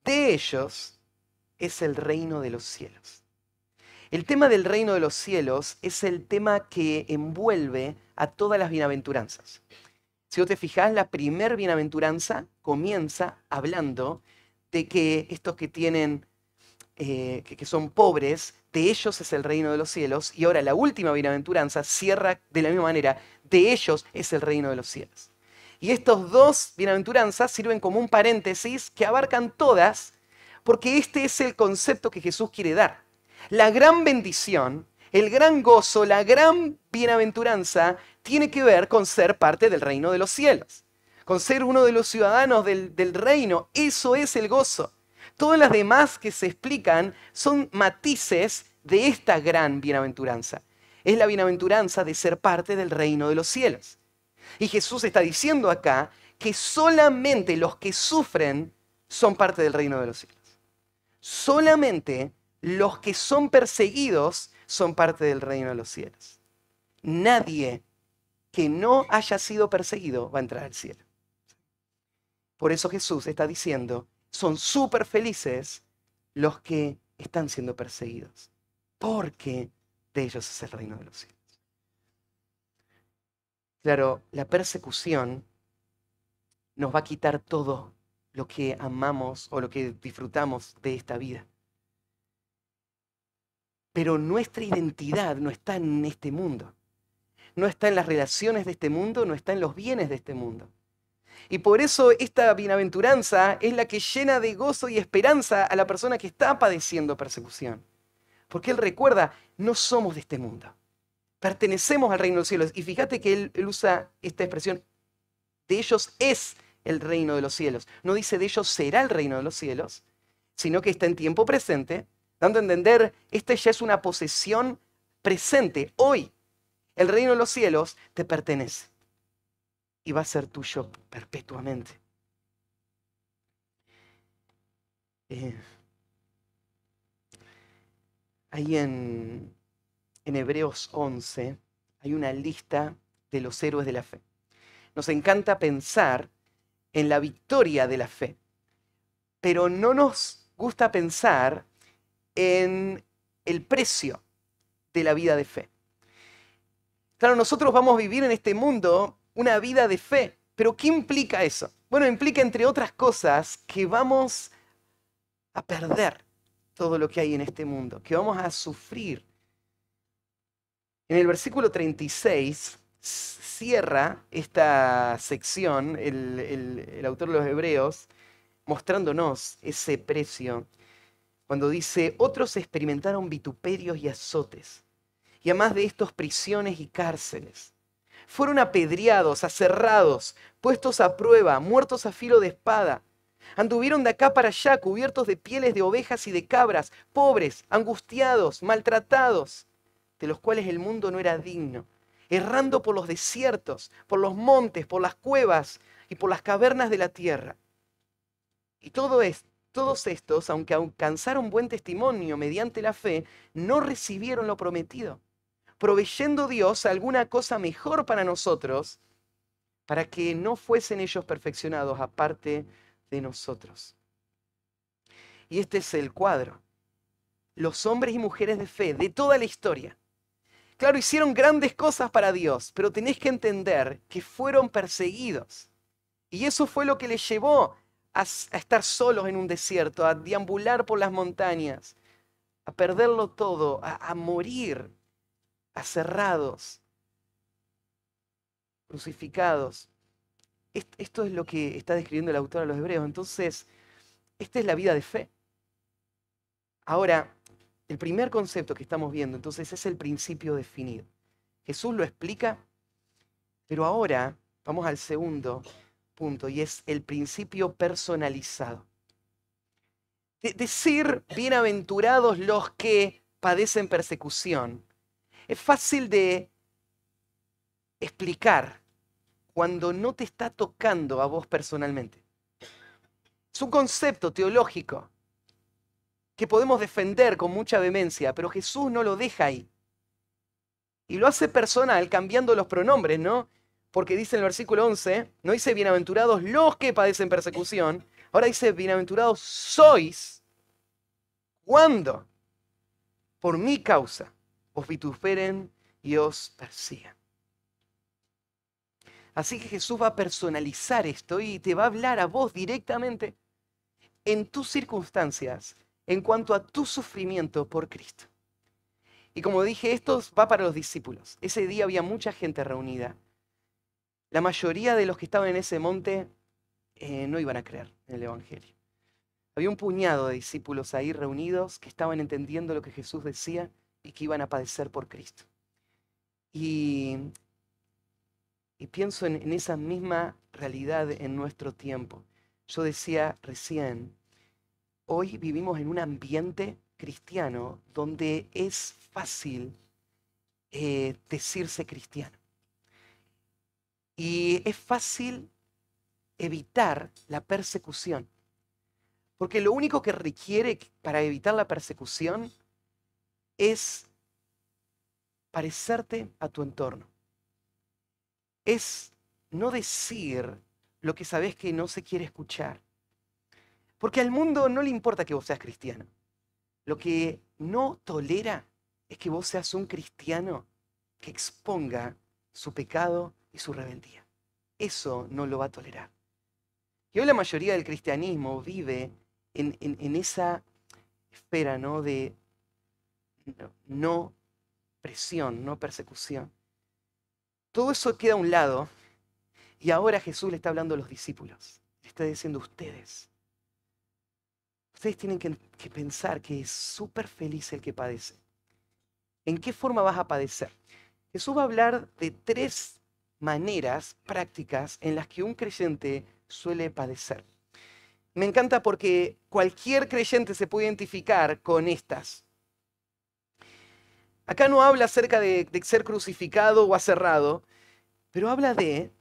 de ellos es el reino de los cielos. El tema del reino de los cielos es el tema que envuelve a todas las bienaventuranzas. Si vos te fijás, la primer bienaventuranza comienza hablando de que estos que tienen, que son pobres, de ellos es el reino de los cielos. Y ahora la última bienaventuranza cierra de la misma manera, de ellos es el reino de los cielos. Y estos dos bienaventuranzas sirven como un paréntesis que abarcan todas, porque este es el concepto que Jesús quiere dar. La gran bendición, el gran gozo, la gran bienaventuranza tiene que ver con ser parte del reino de los cielos, con ser uno de los ciudadanos del reino. Eso es el gozo. Todas las demás que se explican son matices de esta gran bienaventuranza. Es la bienaventuranza de ser parte del reino de los cielos. Y Jesús está diciendo acá que solamente los que sufren son parte del reino de los cielos. Solamente los que son perseguidos son parte del reino de los cielos. Nadie que no haya sido perseguido va a entrar al cielo. Por eso Jesús está diciendo, son súper felices los que están siendo perseguidos, porque de ellos es el reino de los cielos. Claro, la persecución nos va a quitar todo lo que amamos o lo que disfrutamos de esta vida. Pero nuestra identidad no está en este mundo. No está en las relaciones de este mundo, no está en los bienes de este mundo. Y por eso esta bienaventuranza es la que llena de gozo y esperanza a la persona que está padeciendo persecución. Porque él recuerda, no somos de este mundo. Pertenecemos al reino de los cielos. Y fíjate que él usa esta expresión, de ellos es el reino de los cielos. No dice de ellos será el reino de los cielos, sino que está en tiempo presente, dando a entender, esta ya es una posesión presente, hoy. El reino de los cielos te pertenece y va a ser tuyo perpetuamente. Ahí en Hebreos 11, hay una lista de los héroes de la fe. Nos encanta pensar en la victoria de la fe, pero no nos gusta pensar en el precio de la vida de fe. Claro, nosotros vamos a vivir en este mundo una vida de fe, pero ¿qué implica eso? Bueno, implica, entre otras cosas, que vamos a perder todo lo que hay en este mundo, que vamos a sufrir. En el versículo 36 cierra esta sección el autor de los Hebreos mostrándonos ese precio cuando dice: otros experimentaron vituperios y azotes, y además de estos prisiones y cárceles. Fueron apedreados, aserrados, puestos a prueba, muertos a filo de espada. Anduvieron de acá para allá, cubiertos de pieles de ovejas y de cabras, pobres, angustiados, maltratados, de los cuales el mundo no era digno, errando por los desiertos, por los montes, por las cuevas y por las cavernas de la tierra. Y todos estos, aunque alcanzaron buen testimonio mediante la fe, no recibieron lo prometido, proveyendo Dios alguna cosa mejor para nosotros, para que no fuesen ellos perfeccionados aparte de nosotros. Y este es el cuadro. Los hombres y mujeres de fe de toda la historia, claro, hicieron grandes cosas para Dios, pero tenés que entender que fueron perseguidos. Y eso fue lo que les llevó a estar solos en un desierto, a deambular por las montañas, a perderlo todo, a morir aserrados, crucificados. Esto es lo que está describiendo el autor a los Hebreos. Entonces, esta es la vida de fe. Ahora, el primer concepto que estamos viendo, entonces, es el principio definido. Jesús lo explica, pero ahora vamos al segundo punto, y es el principio personalizado. Decir bienaventurados los que padecen persecución es fácil de explicar cuando no te está tocando a vos personalmente. Es un concepto teológico que podemos defender con mucha vehemencia, pero Jesús no lo deja ahí. Y lo hace personal cambiando los pronombres, ¿no? Porque dice en el versículo 11, no dice bienaventurados los que padecen persecución, ahora dice bienaventurados sois cuando por mi causa os vituperen y os persigan. Así que Jesús va a personalizar esto y te va a hablar a vos directamente en tus circunstancias en cuanto a tu sufrimiento por Cristo. Y como dije, esto va para los discípulos. Ese día había mucha gente reunida. La mayoría de los que estaban en ese monte no iban a creer en el Evangelio. Había un puñado de discípulos ahí reunidos que estaban entendiendo lo que Jesús decía y que iban a padecer por Cristo. Y pienso en esa misma realidad en nuestro tiempo. Yo decía recién, hoy vivimos en un ambiente cristiano donde es fácil decirse cristiano. Y es fácil evitar la persecución. Porque lo único que requiere para evitar la persecución es parecerte a tu entorno. Es no decir lo que sabes que no se quiere escuchar. Porque al mundo no le importa que vos seas cristiano. Lo que no tolera es que vos seas un cristiano que exponga su pecado y su rebeldía. Eso no lo va a tolerar. Y hoy la mayoría del cristianismo vive en esa esfera, ¿no?, de no presión, no persecución. Todo eso queda a un lado y ahora Jesús le está hablando a los discípulos. Le está diciendo: ustedes tienen que pensar que es súper feliz el que padece. ¿En qué forma vas a padecer? Jesús va a hablar de 3 maneras prácticas en las que un creyente suele padecer. Me encanta porque cualquier creyente se puede identificar con estas. Acá no habla acerca de ser crucificado o aserrado, pero habla de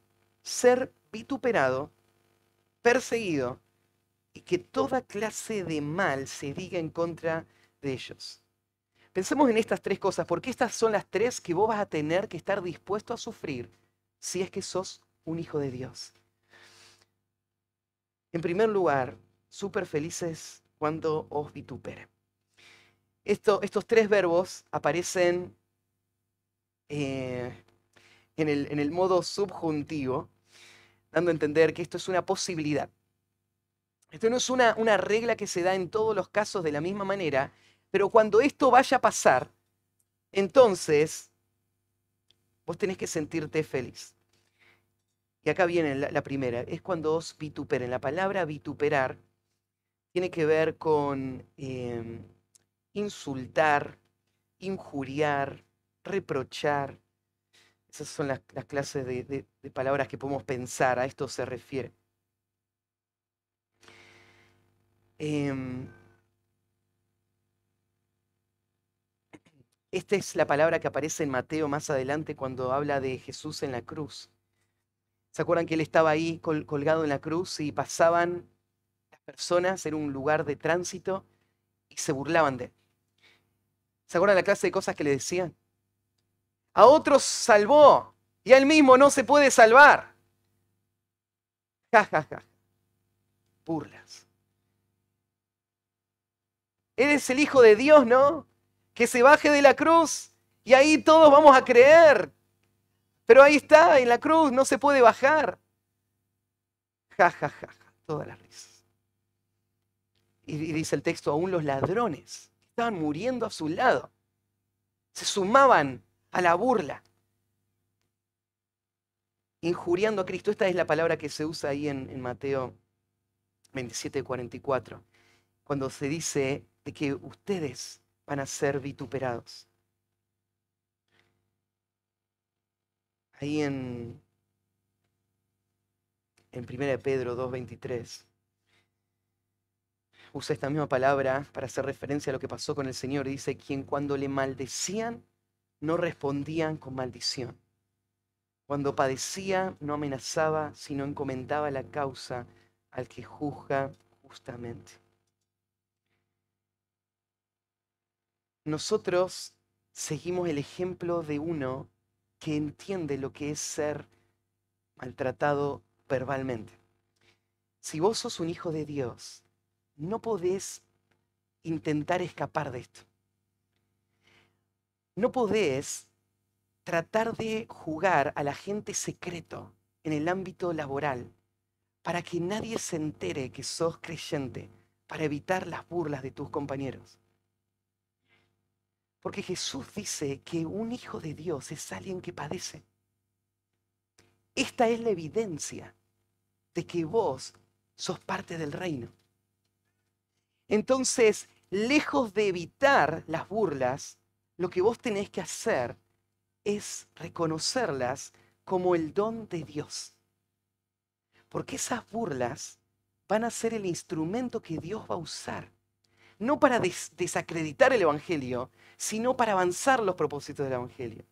ser vituperado, perseguido y que toda clase de mal se diga en contra de ellos. Pensemos en estas tres cosas, porque estas son las tres que vos vas a tener que estar dispuesto a sufrir si es que sos un hijo de Dios. En primer lugar, súper felices cuando os vituperen. Estos tres verbos aparecen en el modo subjuntivo, dando a entender que esto es una posibilidad. Esto no es una regla que se da en todos los casos de la misma manera, pero cuando esto vaya a pasar, entonces vos tenés que sentirte feliz. Y acá viene la primera, es cuando os vituperen. La palabra vituperar tiene que ver con insultar, injuriar, reprochar. Esas son las clases de palabras que podemos pensar, a esto se refiere. Esta es la palabra que aparece en Mateo más adelante cuando habla de Jesús en la cruz. ¿Se acuerdan que él estaba ahí colgado en la cruz y pasaban las personas en un lugar de tránsito y se burlaban de él? ¿Se acuerdan la clase de cosas que le decían? A otros salvó y a él mismo no se puede salvar. Ja, ja, ja. Burlas. Eres el Hijo de Dios, ¿no? Que se baje de la cruz y ahí todos vamos a creer. Pero ahí está, en la cruz, no se puede bajar. Ja, ja, ja, ja. Todas las risas. Y dice el texto, aún los ladrones que estaban muriendo a su lado se sumaban a la burla, injuriando a Cristo. Esta es la palabra que se usa ahí en Mateo 27:44, cuando se dice de que ustedes van a ser vituperados. Ahí en 1 Pedro 2:23 usa esta misma palabra para hacer referencia a lo que pasó con el Señor. Y dice, quien cuando le maldecían no respondían con maldición. Cuando padecía no amenazaba, sino encomendaba la causa al que juzga justamente. Nosotros seguimos el ejemplo de uno que entiende lo que es ser maltratado verbalmente. Si vos sos un hijo de Dios, no podés intentar escapar de esto. No podés tratar de jugar al agente secreto en el ámbito laboral para que nadie se entere que sos creyente, para evitar las burlas de tus compañeros. Porque Jesús dice que un hijo de Dios es alguien que padece. Esta es la evidencia de que vos sos parte del reino. Entonces, lejos de evitar las burlas, lo que vos tenés que hacer es reconocerlas como el don de Dios. Porque esas burlas van a ser el instrumento que Dios va a usar. No para desacreditar el Evangelio, sino para avanzar los propósitos del Evangelio.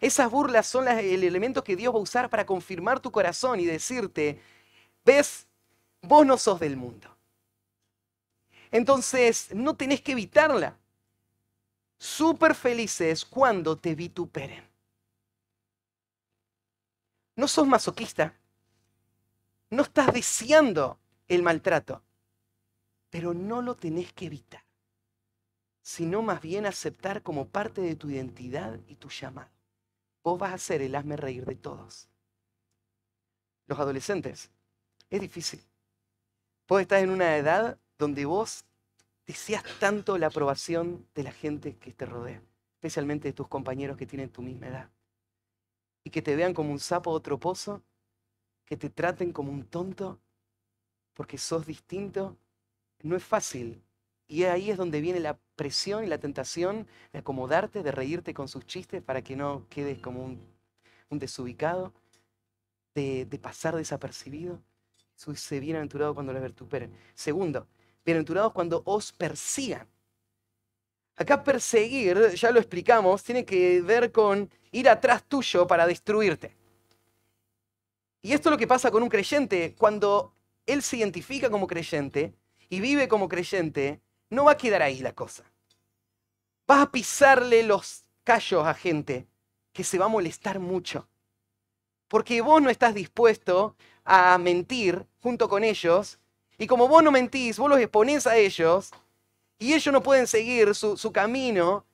Esas burlas son el elemento que Dios va a usar para confirmar tu corazón y decirte, ves, vos no sos del mundo. Entonces, no tenés que evitarla. Súper felices cuando te vituperen. No sos masoquista. No estás deseando el maltrato. Pero no lo tenés que evitar, sino más bien aceptar como parte de tu identidad y tu llamado. Vos vas a ser el hazme reír de todos. Los adolescentes, es difícil. Vos estás en una edad donde vos deseas tanto la aprobación de la gente que te rodea, especialmente de tus compañeros que tienen tu misma edad. Y que te vean como un sapo o troposo, que te traten como un tonto, porque sos distinto. No es fácil. Y ahí es donde viene la presión y la tentación de acomodarte, de reírte con sus chistes para que no quedes como un desubicado, de pasar desapercibido. Jesús dice, bienaventurado cuando los vituperen. Segundo, bienaventurados cuando os persigan. Acá perseguir, ya lo explicamos, tiene que ver con ir atrás tuyo para destruirte. Y esto es lo que pasa con un creyente. Cuando él se identifica como creyente y vive como creyente, no va a quedar ahí la cosa. Vas a pisarle los callos a gente que se va a molestar mucho. Porque vos no estás dispuesto a mentir junto con ellos. Y como vos no mentís, vos los exponés a ellos. Y ellos no pueden seguir su camino.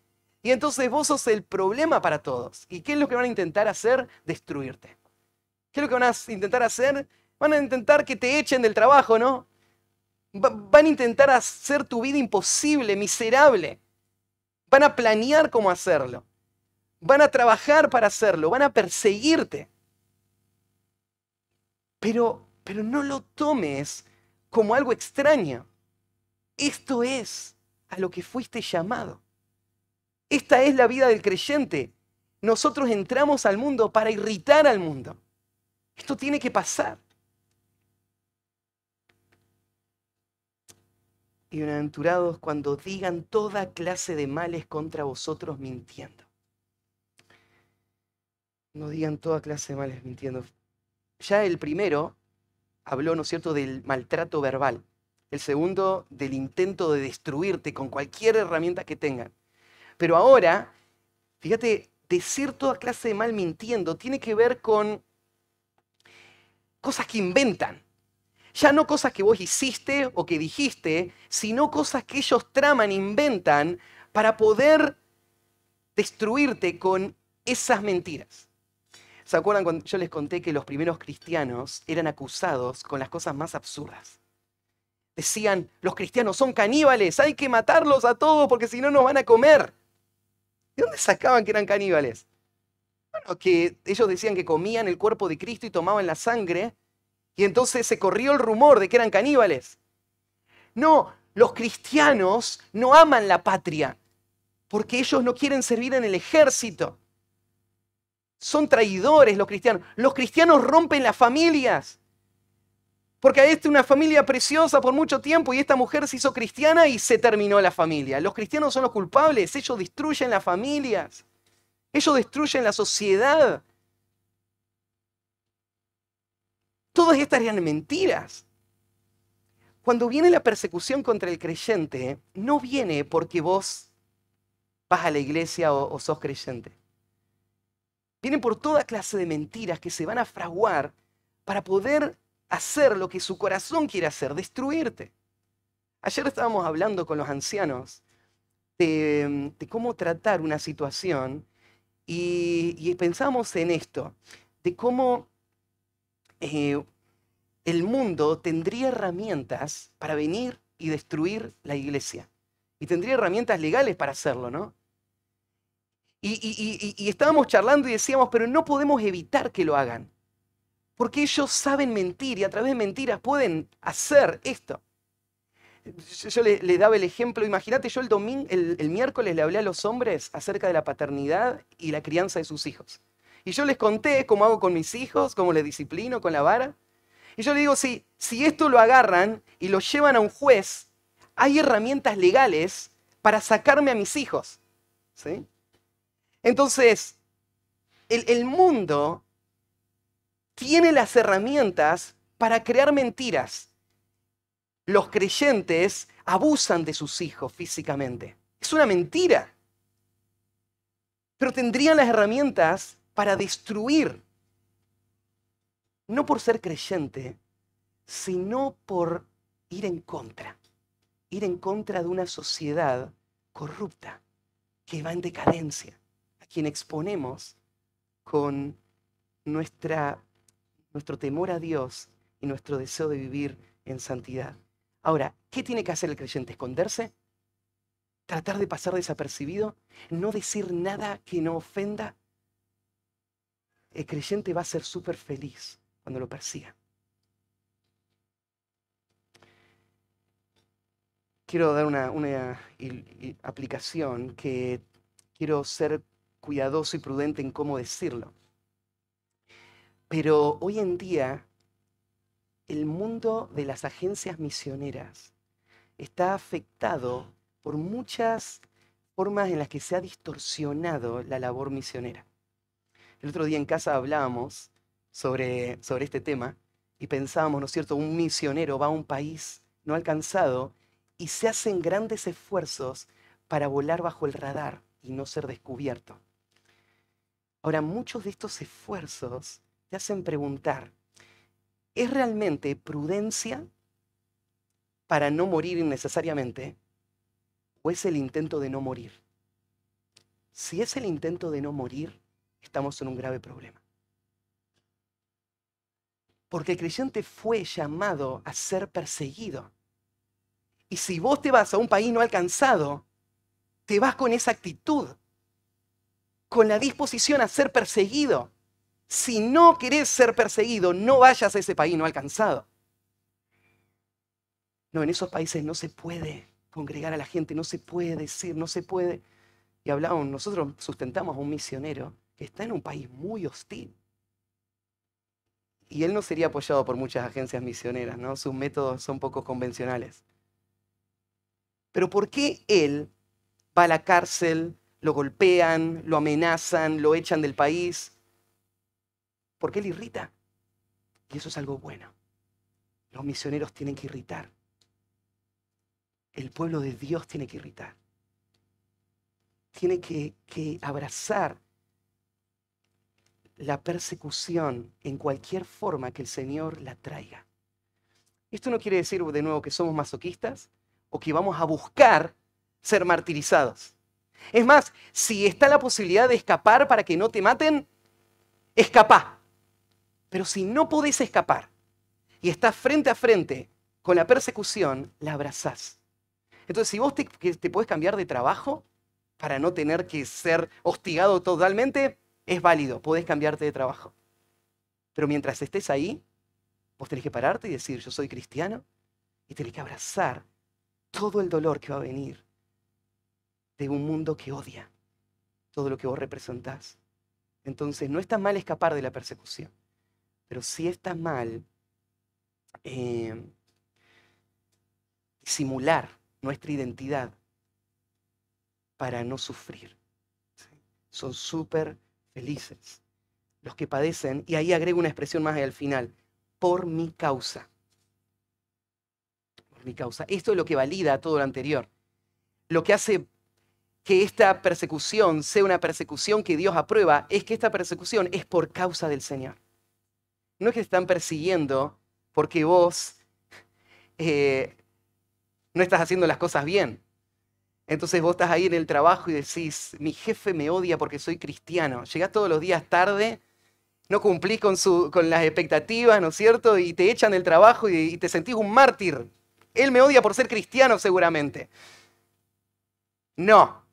Y entonces vos sos el problema para todos. ¿Y qué es lo que van a intentar hacer? Destruirte. ¿Qué es lo que van a intentar hacer? Van a intentar que te echen del trabajo, ¿no? Van a intentar hacer tu vida imposible, miserable. Van a planear cómo hacerlo. Van a trabajar para hacerlo. Van a perseguirte. Pero no lo tomes como algo extraño. Esto es a lo que fuiste llamado. Esta es la vida del creyente. Nosotros entramos al mundo para irritar al mundo. Esto tiene que pasar. Y bienaventurados cuando digan toda clase de males contra vosotros mintiendo. No digan toda clase de males mintiendo. Ya el primero habló, ¿no es cierto?, del maltrato verbal. El segundo, del intento de destruirte con cualquier herramienta que tengan. Pero ahora, fíjate, decir toda clase de mal mintiendo tiene que ver con cosas que inventan. Ya no cosas que vos hiciste o que dijiste, sino cosas que ellos traman, inventan para poder destruirte con esas mentiras. ¿Se acuerdan cuando yo les conté que los primeros cristianos eran acusados con las cosas más absurdas? Decían, los cristianos son caníbales, hay que matarlos a todos porque si no nos van a comer. ¿De dónde sacaban que eran caníbales? Bueno, que ellos decían que comían el cuerpo de Cristo y tomaban la sangre, y entonces se corrió el rumor de que eran caníbales. No, los cristianos no aman la patria, porque ellos no quieren servir en el ejército. Son traidores los cristianos. Los cristianos rompen las familias. Porque a esta una familia preciosa por mucho tiempo y esta mujer se hizo cristiana y se terminó la familia. Los cristianos son los culpables, ellos destruyen las familias. Ellos destruyen la sociedad. Todas estas eran mentiras. Cuando viene la persecución contra el creyente, no viene porque vos vas a la iglesia o sos creyente. Vienen por toda clase de mentiras que se van a fraguar para poder hacer lo que su corazón quiere hacer, destruirte. Ayer estábamos hablando con los ancianos de cómo tratar una situación y pensamos en esto, de cómo el mundo tendría herramientas para venir y destruir la iglesia. Y tendría herramientas legales para hacerlo, ¿no? Y estábamos charlando y decíamos, pero no podemos evitar que lo hagan. Porque ellos saben mentir y a través de mentiras pueden hacer esto. Yo le daba el ejemplo, imagínate, yo el miércoles le hablé a los hombres acerca de la paternidad y la crianza de sus hijos. Y yo les conté cómo hago con mis hijos, cómo les disciplino con la vara. Y yo le digo, si esto lo agarran y lo llevan a un juez, hay herramientas legales para sacarme a mis hijos. ¿Sí? Entonces, el mundo tiene las herramientas para crear mentiras. Los creyentes abusan de sus hijos físicamente. Es una mentira. Pero tendrían las herramientas para destruir. No por ser creyente, sino por ir en contra. Ir en contra de una sociedad corrupta que va en decadencia, a quien exponemos con nuestro temor a Dios y nuestro deseo de vivir en santidad. Ahora, ¿qué tiene que hacer el creyente? ¿Esconderse? ¿Tratar de pasar desapercibido? ¿No decir nada que no ofenda? El creyente va a ser súper feliz cuando lo persiga. Quiero dar una aplicación que quiero ser cuidadoso y prudente en cómo decirlo. Pero hoy en día, el mundo de las agencias misioneras está afectado por muchas formas en las que se ha distorsionado la labor misionera. El otro día en casa hablábamos sobre este tema y pensábamos, ¿no es cierto?, un misionero va a un país no alcanzado y se hacen grandes esfuerzos para volar bajo el radar y no ser descubierto. Ahora, muchos de estos esfuerzos te hacen preguntar, ¿es realmente prudencia para no morir innecesariamente o es el intento de no morir? Si es el intento de no morir, estamos en un grave problema. Porque el creyente fue llamado a ser perseguido. Y si vos te vas a un país no alcanzado, te vas con esa actitud, con la disposición a ser perseguido. Si no querés ser perseguido, no vayas a ese país no alcanzado. No, en esos países no se puede congregar a la gente, no se puede decir, no se puede. Y hablamos, nosotros sustentamos a un misionero que está en un país muy hostil. Y él no sería apoyado por muchas agencias misioneras, ¿no? Sus métodos son poco convencionales. Pero ¿por qué él va a la cárcel, lo golpean, lo amenazan, lo echan del país? Porque él irrita. Y eso es algo bueno. Los misioneros tienen que irritar. El pueblo de Dios tiene que irritar. Tiene que abrazar la persecución en cualquier forma que el Señor la traiga. Esto no quiere decir, de nuevo, que somos masoquistas o que vamos a buscar ser martirizados. Es más, si está la posibilidad de escapar para que no te maten, escapá. Pero si no podés escapar y estás frente a frente con la persecución, la abrazás. Entonces, si vos te podés cambiar de trabajo para no tener que ser hostigado totalmente, es válido, podés cambiarte de trabajo. Pero mientras estés ahí, vos tenés que pararte y decir, yo soy cristiano, y tenés que abrazar todo el dolor que va a venir de un mundo que odia todo lo que vos representás. Entonces, no está mal escapar de la persecución, pero sí está mal simular nuestra identidad para no sufrir. ¿Sí? Son súper felices los que padecen, y ahí agrego una expresión más al final, por mi causa. Por mi causa. Esto es lo que valida todo lo anterior. Lo que hace que esta persecución sea una persecución que Dios aprueba es que esta persecución es por causa del Señor. No es que te están persiguiendo porque vos no estás haciendo las cosas bien. Entonces vos estás ahí en el trabajo y decís, mi jefe me odia porque soy cristiano. Llegás todos los días tarde, no cumplís con las expectativas, ¿no es cierto? Y te echan del trabajo y te sentís un mártir. Él me odia por ser cristiano seguramente. No.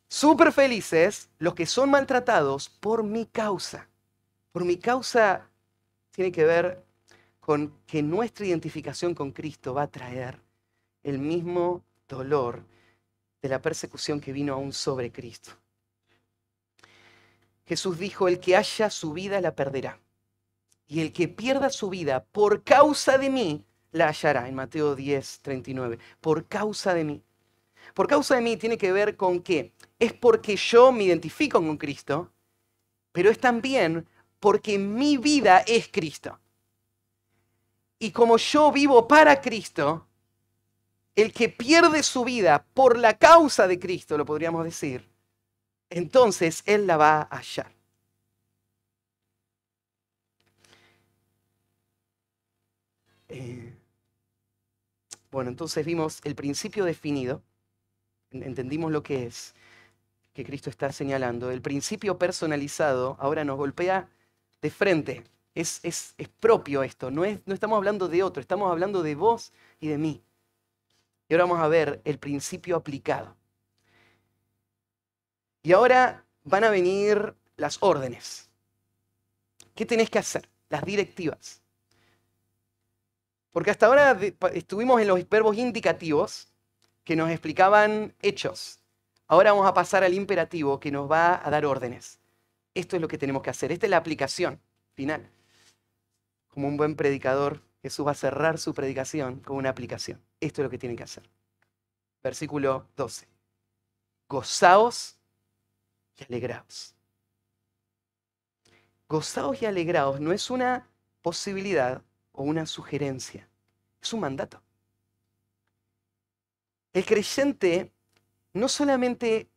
Súper felices los que son maltratados por mi causa. Por mi causa tiene que ver con que nuestra identificación con Cristo va a traer el mismo dolor de la persecución que vino aún sobre Cristo. Jesús dijo, el que haya su vida la perderá. Y el que pierda su vida por causa de mí, la hallará. En Mateo 10, 39. Por causa de mí. Por causa de mí tiene que ver con que es porque yo me identifico con Cristo, pero es también porque mi vida es Cristo. Y como yo vivo para Cristo, el que pierde su vida por la causa de Cristo, lo podríamos decir, entonces él la va a hallar. Bueno, entonces vimos el principio definido, entendimos lo que es, que Cristo está señalando. El principio personalizado ahora nos golpea de frente. Es propio esto, no estamos hablando de otro, estamos hablando de vos y de mí. Y ahora vamos a ver el principio aplicado. Y ahora van a venir las órdenes. ¿Qué tenés que hacer? Las directivas. Porque hasta ahora estuvimos en los verbos indicativos que nos explicaban hechos. Ahora vamos a pasar al imperativo que nos va a dar órdenes. Esto es lo que tenemos que hacer. Esta es la aplicación final. Como un buen predicador, Jesús va a cerrar su predicación con una aplicación. Esto es lo que tienen que hacer. Versículo 12. Gozaos y alegraos. Gozaos y alegraos no es una posibilidad o una sugerencia, es un mandato. El creyente no solamente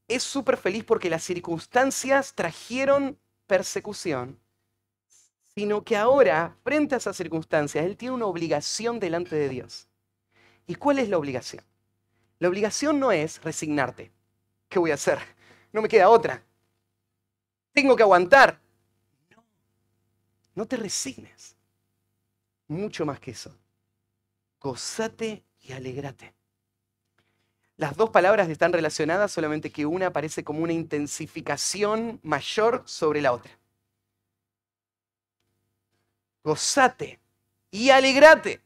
es súper feliz porque las circunstancias trajeron persecución, sino que ahora, frente a esas circunstancias, él tiene una obligación delante de Dios. ¿Y cuál es la obligación? La obligación no es resignarte. ¿Qué voy a hacer? No me queda otra. Tengo que aguantar. No, no te resignes. Mucho más que eso. Gózate y alégrate. Las dos palabras están relacionadas, solamente que una aparece como una intensificación mayor sobre la otra. Gózate y alegrate.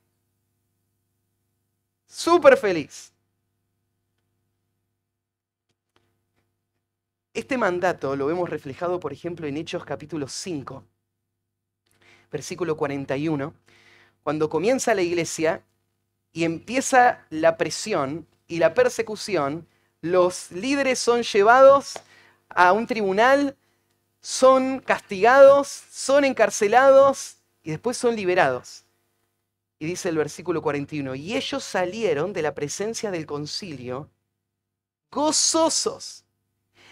Súper feliz. Este mandato lo vemos reflejado, por ejemplo, en Hechos capítulo 5, versículo 41, cuando comienza la iglesia y empieza la presión y la persecución. Los líderes son llevados a un tribunal, son castigados, son encarcelados y después son liberados. Y dice el versículo 41, y ellos salieron de la presencia del concilio gozosos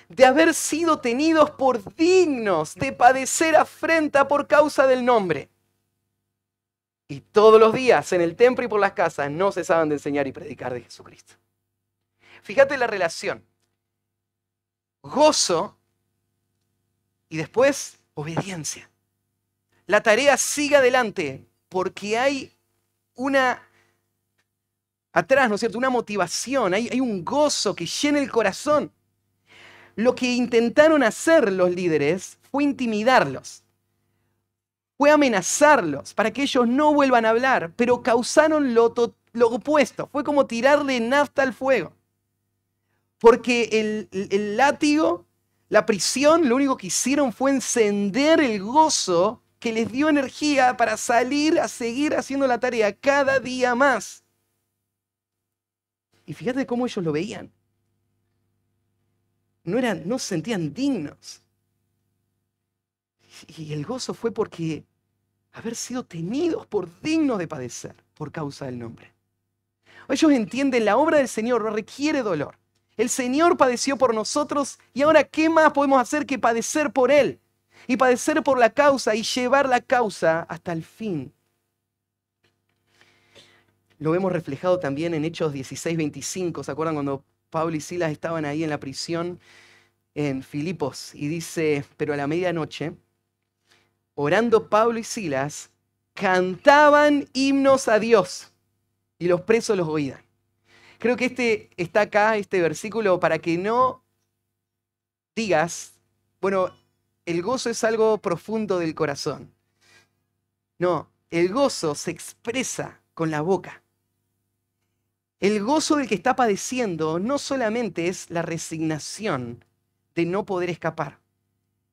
de haber sido tenidos por dignos de padecer afrenta por causa del nombre. Y todos los días en el templo y por las casas no cesaban de enseñar y predicar de Jesucristo. Fíjate la relación. Gozo y después obediencia. La tarea sigue adelante porque hay atrás, ¿no es cierto? Una motivación, hay un gozo que llena el corazón. Lo que intentaron hacer los líderes fue intimidarlos, fue amenazarlos para que ellos no vuelvan a hablar, pero causaron lo opuesto. Fue como tirarle nafta al fuego. Porque el látigo, la prisión, lo único que hicieron fue encender el gozo que les dio energía para salir a seguir haciendo la tarea cada día más. Y fíjate cómo ellos lo veían. No se sentían dignos. Y el gozo fue porque haber sido tenidos por dignos de padecer por causa del nombre. Ellos entienden la obra del Señor requiere dolor. El Señor padeció por nosotros y ahora ¿qué más podemos hacer que padecer por Él? Y padecer por la causa y llevar la causa hasta el fin. Lo vemos reflejado también en Hechos 16:25. ¿Se acuerdan cuando Pablo y Silas estaban ahí en la prisión en Filipos? Y dice, pero a la medianoche, orando Pablo y Silas, cantaban himnos a Dios y los presos los oían. Creo que está acá, este versículo, para que no digas, bueno, el gozo es algo profundo del corazón. No, el gozo se expresa con la boca. El gozo del que está padeciendo no solamente es la resignación de no poder escapar,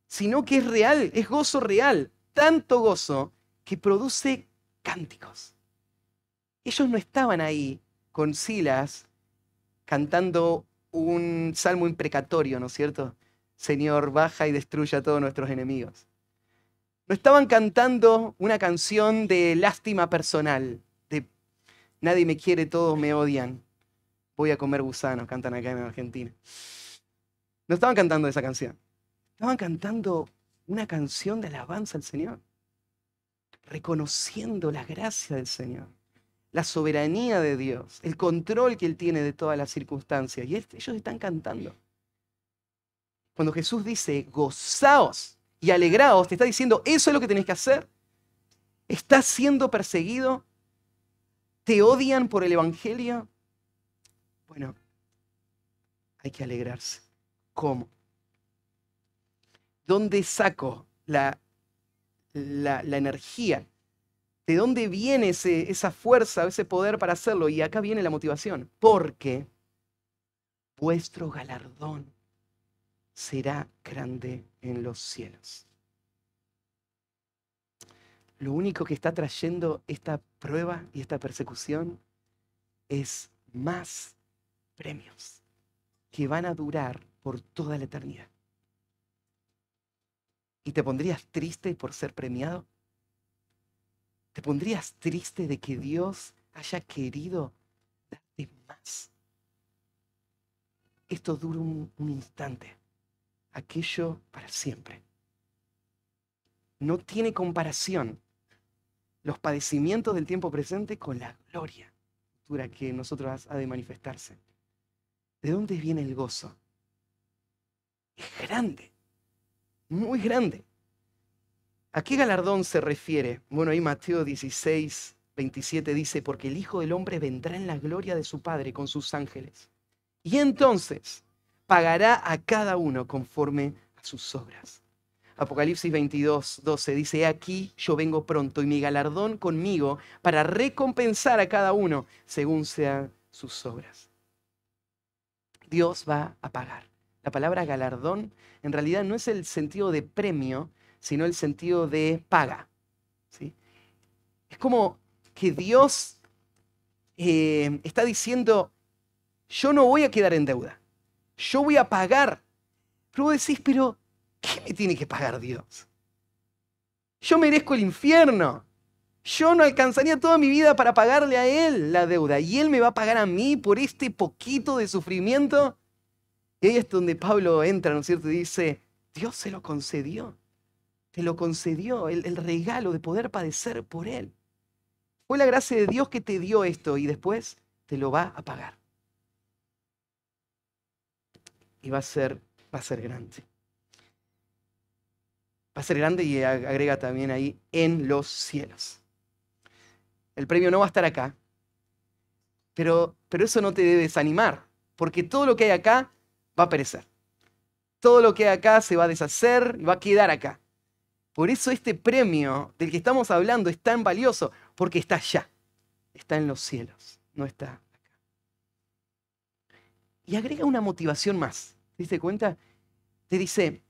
sino que es real, es gozo real, tanto gozo que produce cánticos. Ellos no estaban ahí con Silas cantando un salmo imprecatorio, ¿no es cierto? Señor, baja y destruye a todos nuestros enemigos. No estaban cantando una canción de lástima personal, de nadie me quiere, todos me odian, voy a comer gusanos, cantan acá en Argentina. No estaban cantando esa canción. Estaban cantando una canción de alabanza al Señor, reconociendo la gracia del Señor, la soberanía de Dios, el control que Él tiene de todas las circunstancias. Y ellos están cantando. Cuando Jesús dice, gozaos y alegraos, te está diciendo, eso es lo que tenés que hacer. ¿Estás siendo perseguido? ¿Te odian por el Evangelio? Bueno, hay que alegrarse. ¿Cómo? ¿Dónde saco la energía? ¿De dónde viene esa fuerza, ese poder para hacerlo? Y acá viene la motivación. Porque vuestro galardón será grande en los cielos. Lo único que está trayendo esta prueba y esta persecución es más premios que van a durar por toda la eternidad. ¿Y te pondrías triste por ser premiado? ¿Te pondrías triste de que Dios haya querido darte de más. Esto dura un instante, aquello para siempre. No tiene comparación los padecimientos del tiempo presente con la gloria futura que en nosotros ha de manifestarse. ¿De dónde viene el gozo? Es grande, muy grande. ¿A qué galardón se refiere? Bueno, ahí Mateo 16, 27 dice, porque el Hijo del Hombre vendrá en la gloria de su Padre con sus ángeles. Y entonces pagará a cada uno conforme a sus obras. Apocalipsis 22, 12 dice, he aquí yo vengo pronto y mi galardón conmigo para recompensar a cada uno según sean sus obras. Dios va a pagar. La palabra galardón en realidad no es el sentido de premio, sino el sentido de paga. ¿Sí? Es como que Dios está diciendo, yo no voy a quedar en deuda, yo voy a pagar. Pero vos decís, pero ¿qué me tiene que pagar Dios? Yo merezco el infierno. Yo no alcanzaría toda mi vida para pagarle a Él la deuda. ¿Y Él me va a pagar a mí por este poquito de sufrimiento? Y ahí es donde Pablo entra, ¿no es cierto? Y dice, Dios se lo concedió. Te lo concedió, el regalo de poder padecer por Él. Fue la gracia de Dios que te dio esto y después te lo va a pagar. Y va a ser grande. Va a ser grande y agrega también ahí en los cielos. El premio no va a estar acá, pero eso no te debe desanimar, porque todo lo que hay acá va a perecer. Todo lo que hay acá se va a deshacer y va a quedar acá. Por eso este premio del que estamos hablando es tan valioso, porque está allá, está en los cielos, no está acá. Y agrega una motivación más, ¿te diste cuenta? Te dice,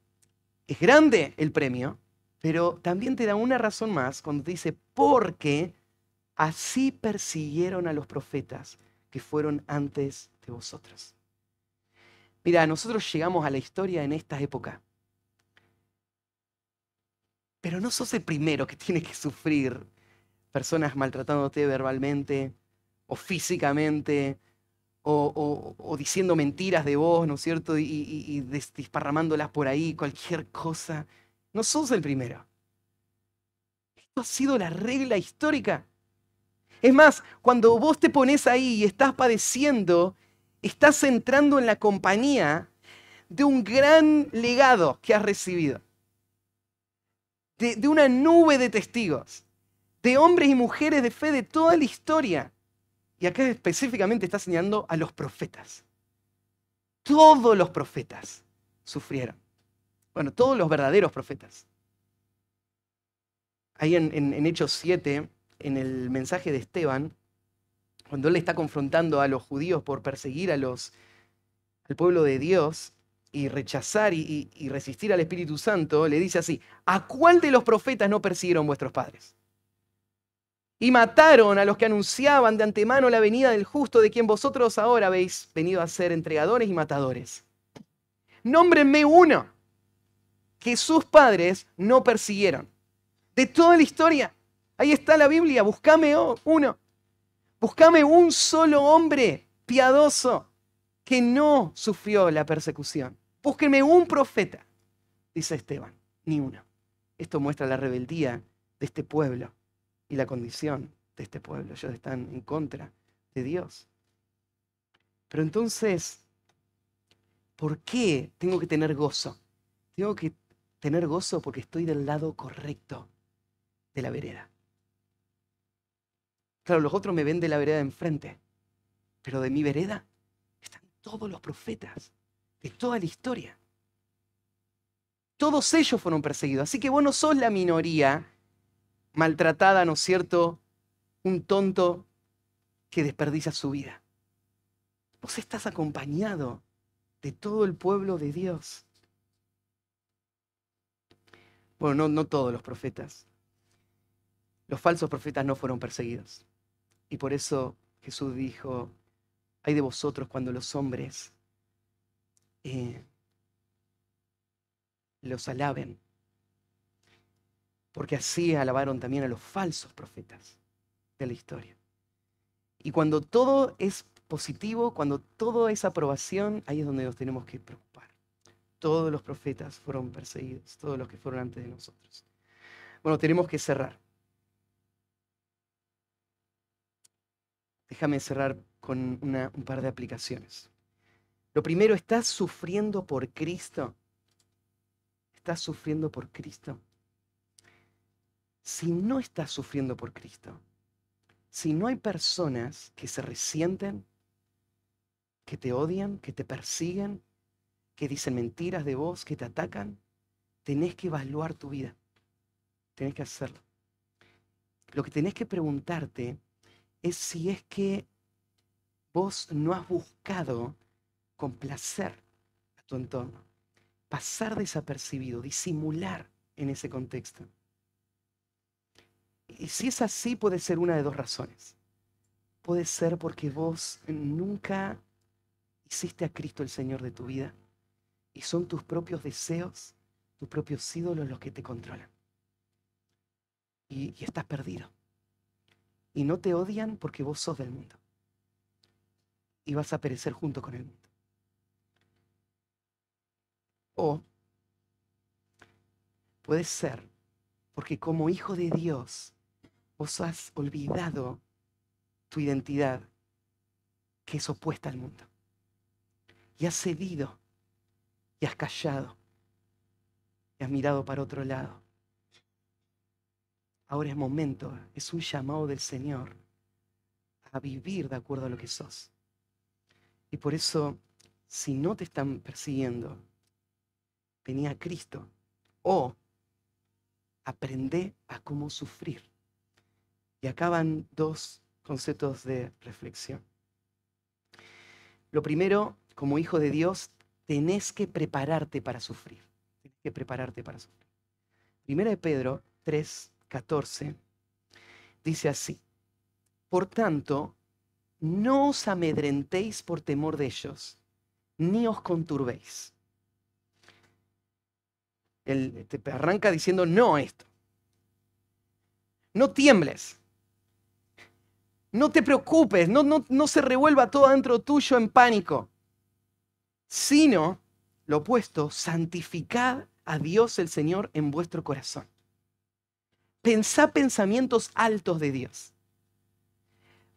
es grande el premio, pero también te da una razón más cuando te dice, porque así persiguieron a los profetas que fueron antes de vosotros. Mira, nosotros llegamos a la historia en esta época. Pero no sos el primero que tiene que sufrir personas maltratándote verbalmente o físicamente o diciendo mentiras de vos, ¿no es cierto? Y desparramándolas por ahí, cualquier cosa. No sos el primero. Esto ha sido la regla histórica. Es más, cuando vos te pones ahí y estás padeciendo, estás entrando en la compañía de un gran legado que has recibido. De una nube de testigos, de hombres y mujeres de fe de toda la historia. Y acá específicamente está señalando a los profetas. Todos los profetas sufrieron. Bueno, todos los verdaderos profetas. Ahí en Hechos 7, en el mensaje de Esteban, cuando él está confrontando a los judíos por perseguir al pueblo de Dios y rechazar y resistir al Espíritu Santo, le dice así, ¿a cuál de los profetas no persiguieron vuestros padres? Y mataron a los que anunciaban de antemano la venida del justo, de quien vosotros ahora habéis venido a ser entregadores y matadores. Nómbrenme uno que sus padres no persiguieron. De toda la historia, ahí está la Biblia, buscame uno. Buscame un solo hombre piadoso que no sufrió la persecución. Búsquenme un profeta, dice Esteban, ni uno. Esto muestra la rebeldía de este pueblo y la condición de este pueblo. Ellos están en contra de Dios. Pero entonces, ¿por qué tengo que tener gozo? Tengo que tener gozo porque estoy del lado correcto de la vereda. Claro, los otros me ven de la vereda de enfrente, pero de mi vereda están todos los profetas de toda la historia. Todos ellos fueron perseguidos. Así que vos no sos la minoría maltratada, ¿no es cierto? Un tonto que desperdicia su vida. Vos estás acompañado de todo el pueblo de Dios. Bueno, no todos los profetas. Los falsos profetas no fueron perseguidos. Y por eso Jesús dijo, ay de vosotros cuando los hombres los alaben. Porque así alabaron también a los falsos profetas de la historia. Y cuando todo es positivo, cuando toda esa aprobación, ahí es donde nos tenemos que preocupar. Todos los profetas fueron perseguidos, todos los que fueron antes de nosotros. Bueno, tenemos que cerrar. Déjame cerrar con un par de aplicaciones. Lo primero, ¿estás sufriendo por Cristo? ¿Estás sufriendo por Cristo? Si no estás sufriendo por Cristo, si no hay personas que se resienten, que te odian, que te persiguen, que dicen mentiras de vos, que te atacan, tenés que evaluar tu vida. Tenés que hacerlo. Lo que tenés que preguntarte es si es que vos no has buscado complacer a tu entorno, pasar desapercibido, disimular en ese contexto. Y si es así, puede ser una de dos razones. Puede ser porque vos nunca hiciste a Cristo el Señor de tu vida y son tus propios deseos, tus propios ídolos los que te controlan. Y estás perdido. Y no te odian porque vos sos del mundo. Y vas a perecer junto con el mundo. O puede ser porque como hijo de Dios, vos has olvidado tu identidad, que es opuesta al mundo. Y has cedido, y has callado, y has mirado para otro lado. Ahora es momento, es un llamado del Señor a vivir de acuerdo a lo que sos. Y por eso, si no te están persiguiendo, vení a Cristo o aprende a cómo sufrir. Y acá van dos conceptos de reflexión. Lo primero, como hijo de Dios, tenés que prepararte para sufrir. Tenés que prepararte para sufrir. Primera de Pedro 3:14 dice así: por tanto, no os amedrentéis por temor de ellos, ni os conturbéis. Él te arranca diciendo no a esto. No tiembles. No te preocupes, no se revuelva todo dentro tuyo en pánico, sino lo opuesto, santificad a Dios el Señor en vuestro corazón. Pensá pensamientos altos de Dios.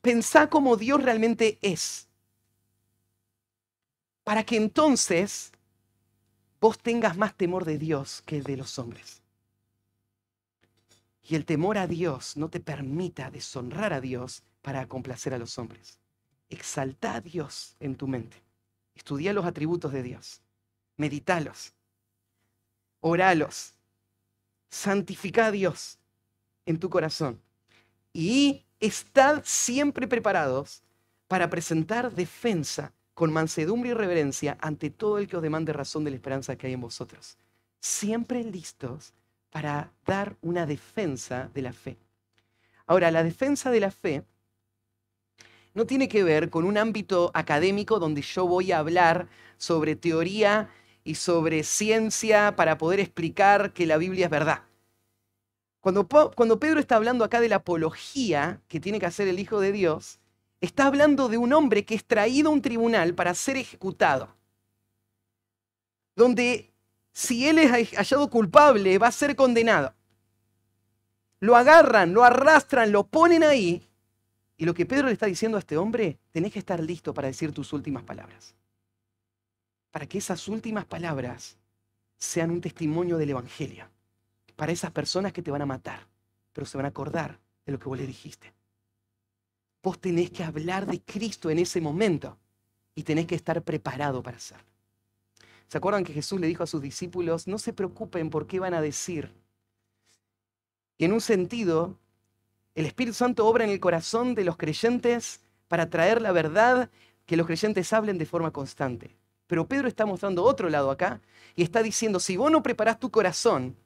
Pensá como Dios realmente es, para que entonces vos tengas más temor de Dios que el de los hombres. Y el temor a Dios no te permita deshonrar a Dios para complacer a los hombres. Exaltá a Dios en tu mente. Estudia los atributos de Dios. Meditalos. Oralos. Santificá a Dios en tu corazón. Y estad siempre preparados para presentar defensa con mansedumbre y reverencia ante todo el que os demande razón de la esperanza que hay en vosotros. Siempre listos para dar una defensa de la fe. Ahora, la defensa de la fe no tiene que ver con un ámbito académico donde yo voy a hablar sobre teoría y sobre ciencia para poder explicar que la Biblia es verdad. Cuando Pedro está hablando acá de la apología que tiene que hacer el Hijo de Dios, está hablando de un hombre que es traído a un tribunal para ser ejecutado, donde si él es hallado culpable va a ser condenado. Lo agarran, lo arrastran, lo ponen ahí. Y lo que Pedro le está diciendo a este hombre, tenés que estar listo para decir tus últimas palabras. Para que esas últimas palabras sean un testimonio del Evangelio. Para esas personas que te van a matar, pero se van a acordar de lo que vos le dijiste. Vos tenés que hablar de Cristo en ese momento y tenés que estar preparado para hacerlo. ¿Se acuerdan que Jesús le dijo a sus discípulos, no se preocupen por qué van a decir? Y en un sentido, el Espíritu Santo obra en el corazón de los creyentes para traer la verdad que los creyentes hablen de forma constante. Pero Pedro está mostrando otro lado acá y está diciendo, si vos no preparás tu corazón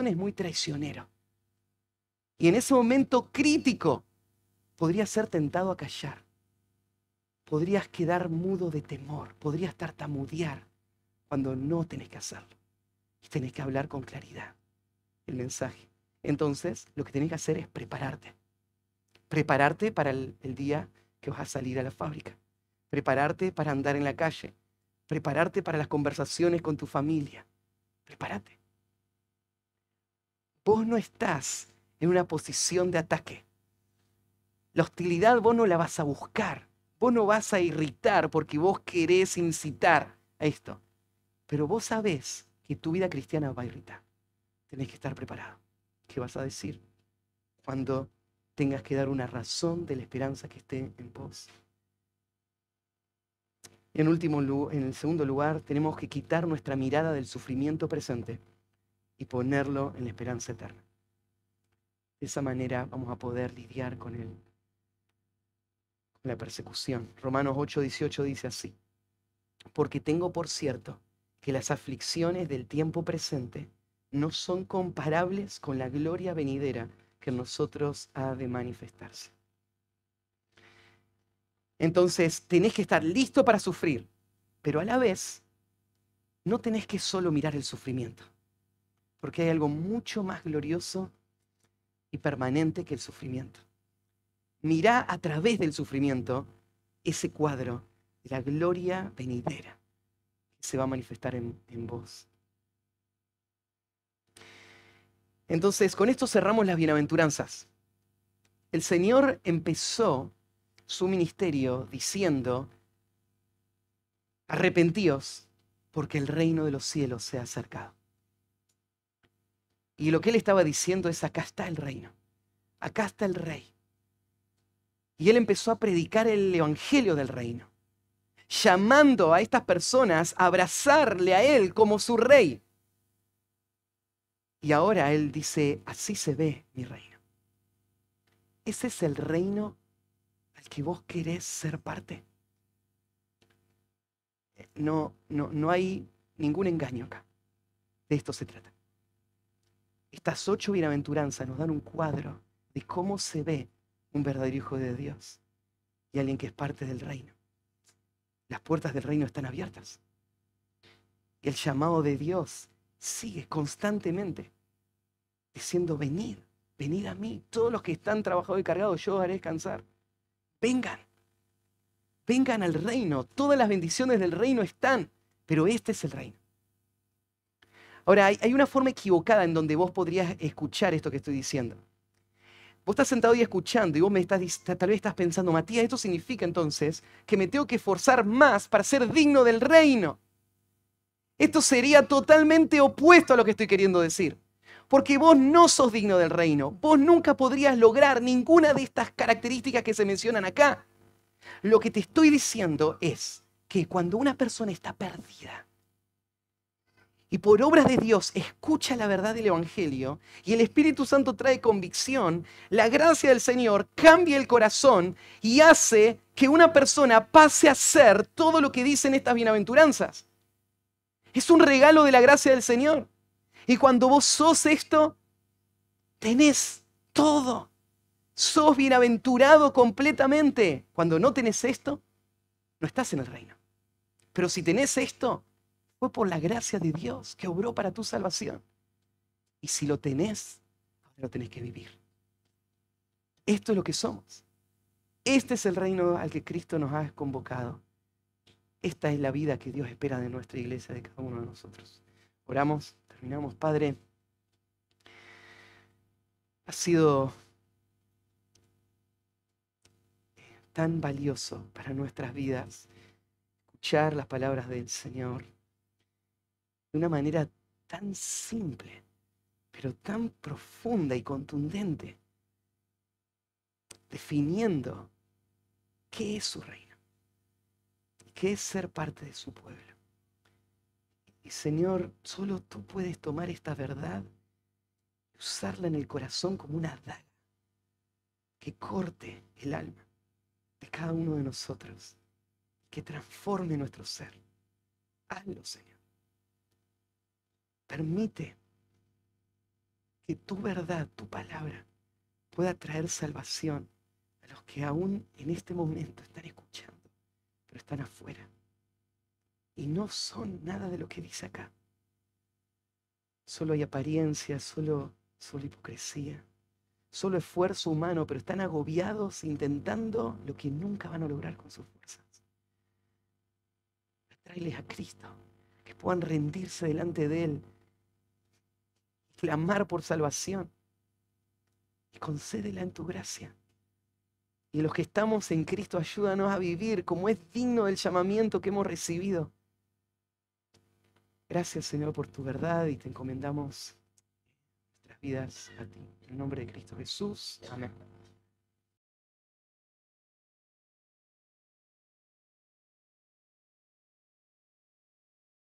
es muy traicionero. Y en ese momento crítico, podrías ser tentado a callar. Podrías quedar mudo de temor. Podrías tartamudear cuando no tenés que hacerlo. Y tenés que hablar con claridad el mensaje. Entonces, lo que tenés que hacer es prepararte. Prepararte para el día que vas a salir a la fábrica, prepararte para andar en la calle, prepararte para las conversaciones con tu familia. Prepárate. Vos no estás en una posición de ataque. La hostilidad vos no la vas a buscar. Vos no vas a irritar porque vos querés incitar a esto. Pero vos sabés que tu vida cristiana va a irritar. Tenés que estar preparado. ¿Qué vas a decir cuando tengas que dar una razón de la esperanza que esté en vos? En el segundo lugar, tenemos que quitar nuestra mirada del sufrimiento presente y ponerlo en la esperanza eterna. De esa manera vamos a poder lidiar con la persecución. Romanos 8:18 dice así: porque tengo por cierto que las aflicciones del tiempo presente no son comparables con la gloria venidera que en nosotros ha de manifestarse. Entonces, tenés que estar listo para sufrir, pero a la vez, no tenés que solo mirar el sufrimiento, porque hay algo mucho más glorioso y permanente que el sufrimiento. Mirá a través del sufrimiento ese cuadro de la gloria venidera que se va a manifestar en vos. Entonces, con esto cerramos las bienaventuranzas. El Señor empezó su ministerio diciendo: arrepentíos, porque el reino de los cielos se ha acercado. Y lo que Él estaba diciendo es: acá está el reino, acá está el rey. Y Él empezó a predicar el evangelio del reino, llamando a estas personas a abrazarle a Él como su rey. Y ahora Él dice: así se ve mi reino. Ese es el reino al que vos querés ser parte. No hay ningún engaño acá. De esto se trata. Estas 8 bienaventuranzas nos dan un cuadro de cómo se ve un verdadero hijo de Dios y alguien que es parte del reino. Las puertas del reino están abiertas. Y el llamado de Dios sigue constantemente diciendo: venid, venid a mí, todos los que están trabajados y cargados, yo os haré descansar. Vengan, vengan al reino, todas las bendiciones del reino están, pero este es el reino. Ahora, hay una forma equivocada en donde vos podrías escuchar esto que estoy diciendo. Vos estás sentado y escuchando y vos tal vez estás pensando: Matías, esto significa entonces que me tengo que esforzar más para ser digno del reino. Esto sería totalmente opuesto a lo que estoy queriendo decir. Porque vos no sos digno del reino. Vos nunca podrías lograr ninguna de estas características que se mencionan acá. Lo que te estoy diciendo es que cuando una persona está perdida y por obras de Dios escucha la verdad del Evangelio y el Espíritu Santo trae convicción, la gracia del Señor cambia el corazón y hace que una persona pase a ser todo lo que dicen estas bienaventuranzas. Es un regalo de la gracia del Señor. Y cuando vos sos esto, tenés todo. Sos bienaventurado completamente. Cuando no tenés esto, no estás en el reino. Pero si tenés esto, fue por la gracia de Dios que obró para tu salvación. Y si lo tenés, ahora lo tenés que vivir. Esto es lo que somos. Este es el reino al que Cristo nos ha convocado. Esta es la vida que Dios espera de nuestra iglesia, de cada uno de nosotros. Oramos, terminamos. Padre, ha sido tan valioso para nuestras vidas escuchar las palabras del Señor de una manera tan simple, pero tan profunda y contundente, definiendo qué es su reino, qué es ser parte de su pueblo. Y Señor, solo tú puedes tomar esta verdad y usarla en el corazón como una daga que corte el alma de cada uno de nosotros, que transforme nuestro ser. Hazlo, Señor. Permite que tu verdad, tu palabra, pueda traer salvación a los que aún en este momento están escuchando, pero están afuera y no son nada de lo que dice acá. Solo hay apariencia, solo hipocresía, solo esfuerzo humano, pero están agobiados intentando lo que nunca van a lograr con sus fuerzas. Tráeles a Cristo, que puedan rendirse delante de Él, clamar por salvación y concédela en tu gracia. Y los que estamos en Cristo, ayúdanos a vivir como es digno del llamamiento que hemos recibido. Gracias, Señor, por tu verdad y te encomendamos nuestras vidas a ti. En el nombre de Cristo Jesús. Amén.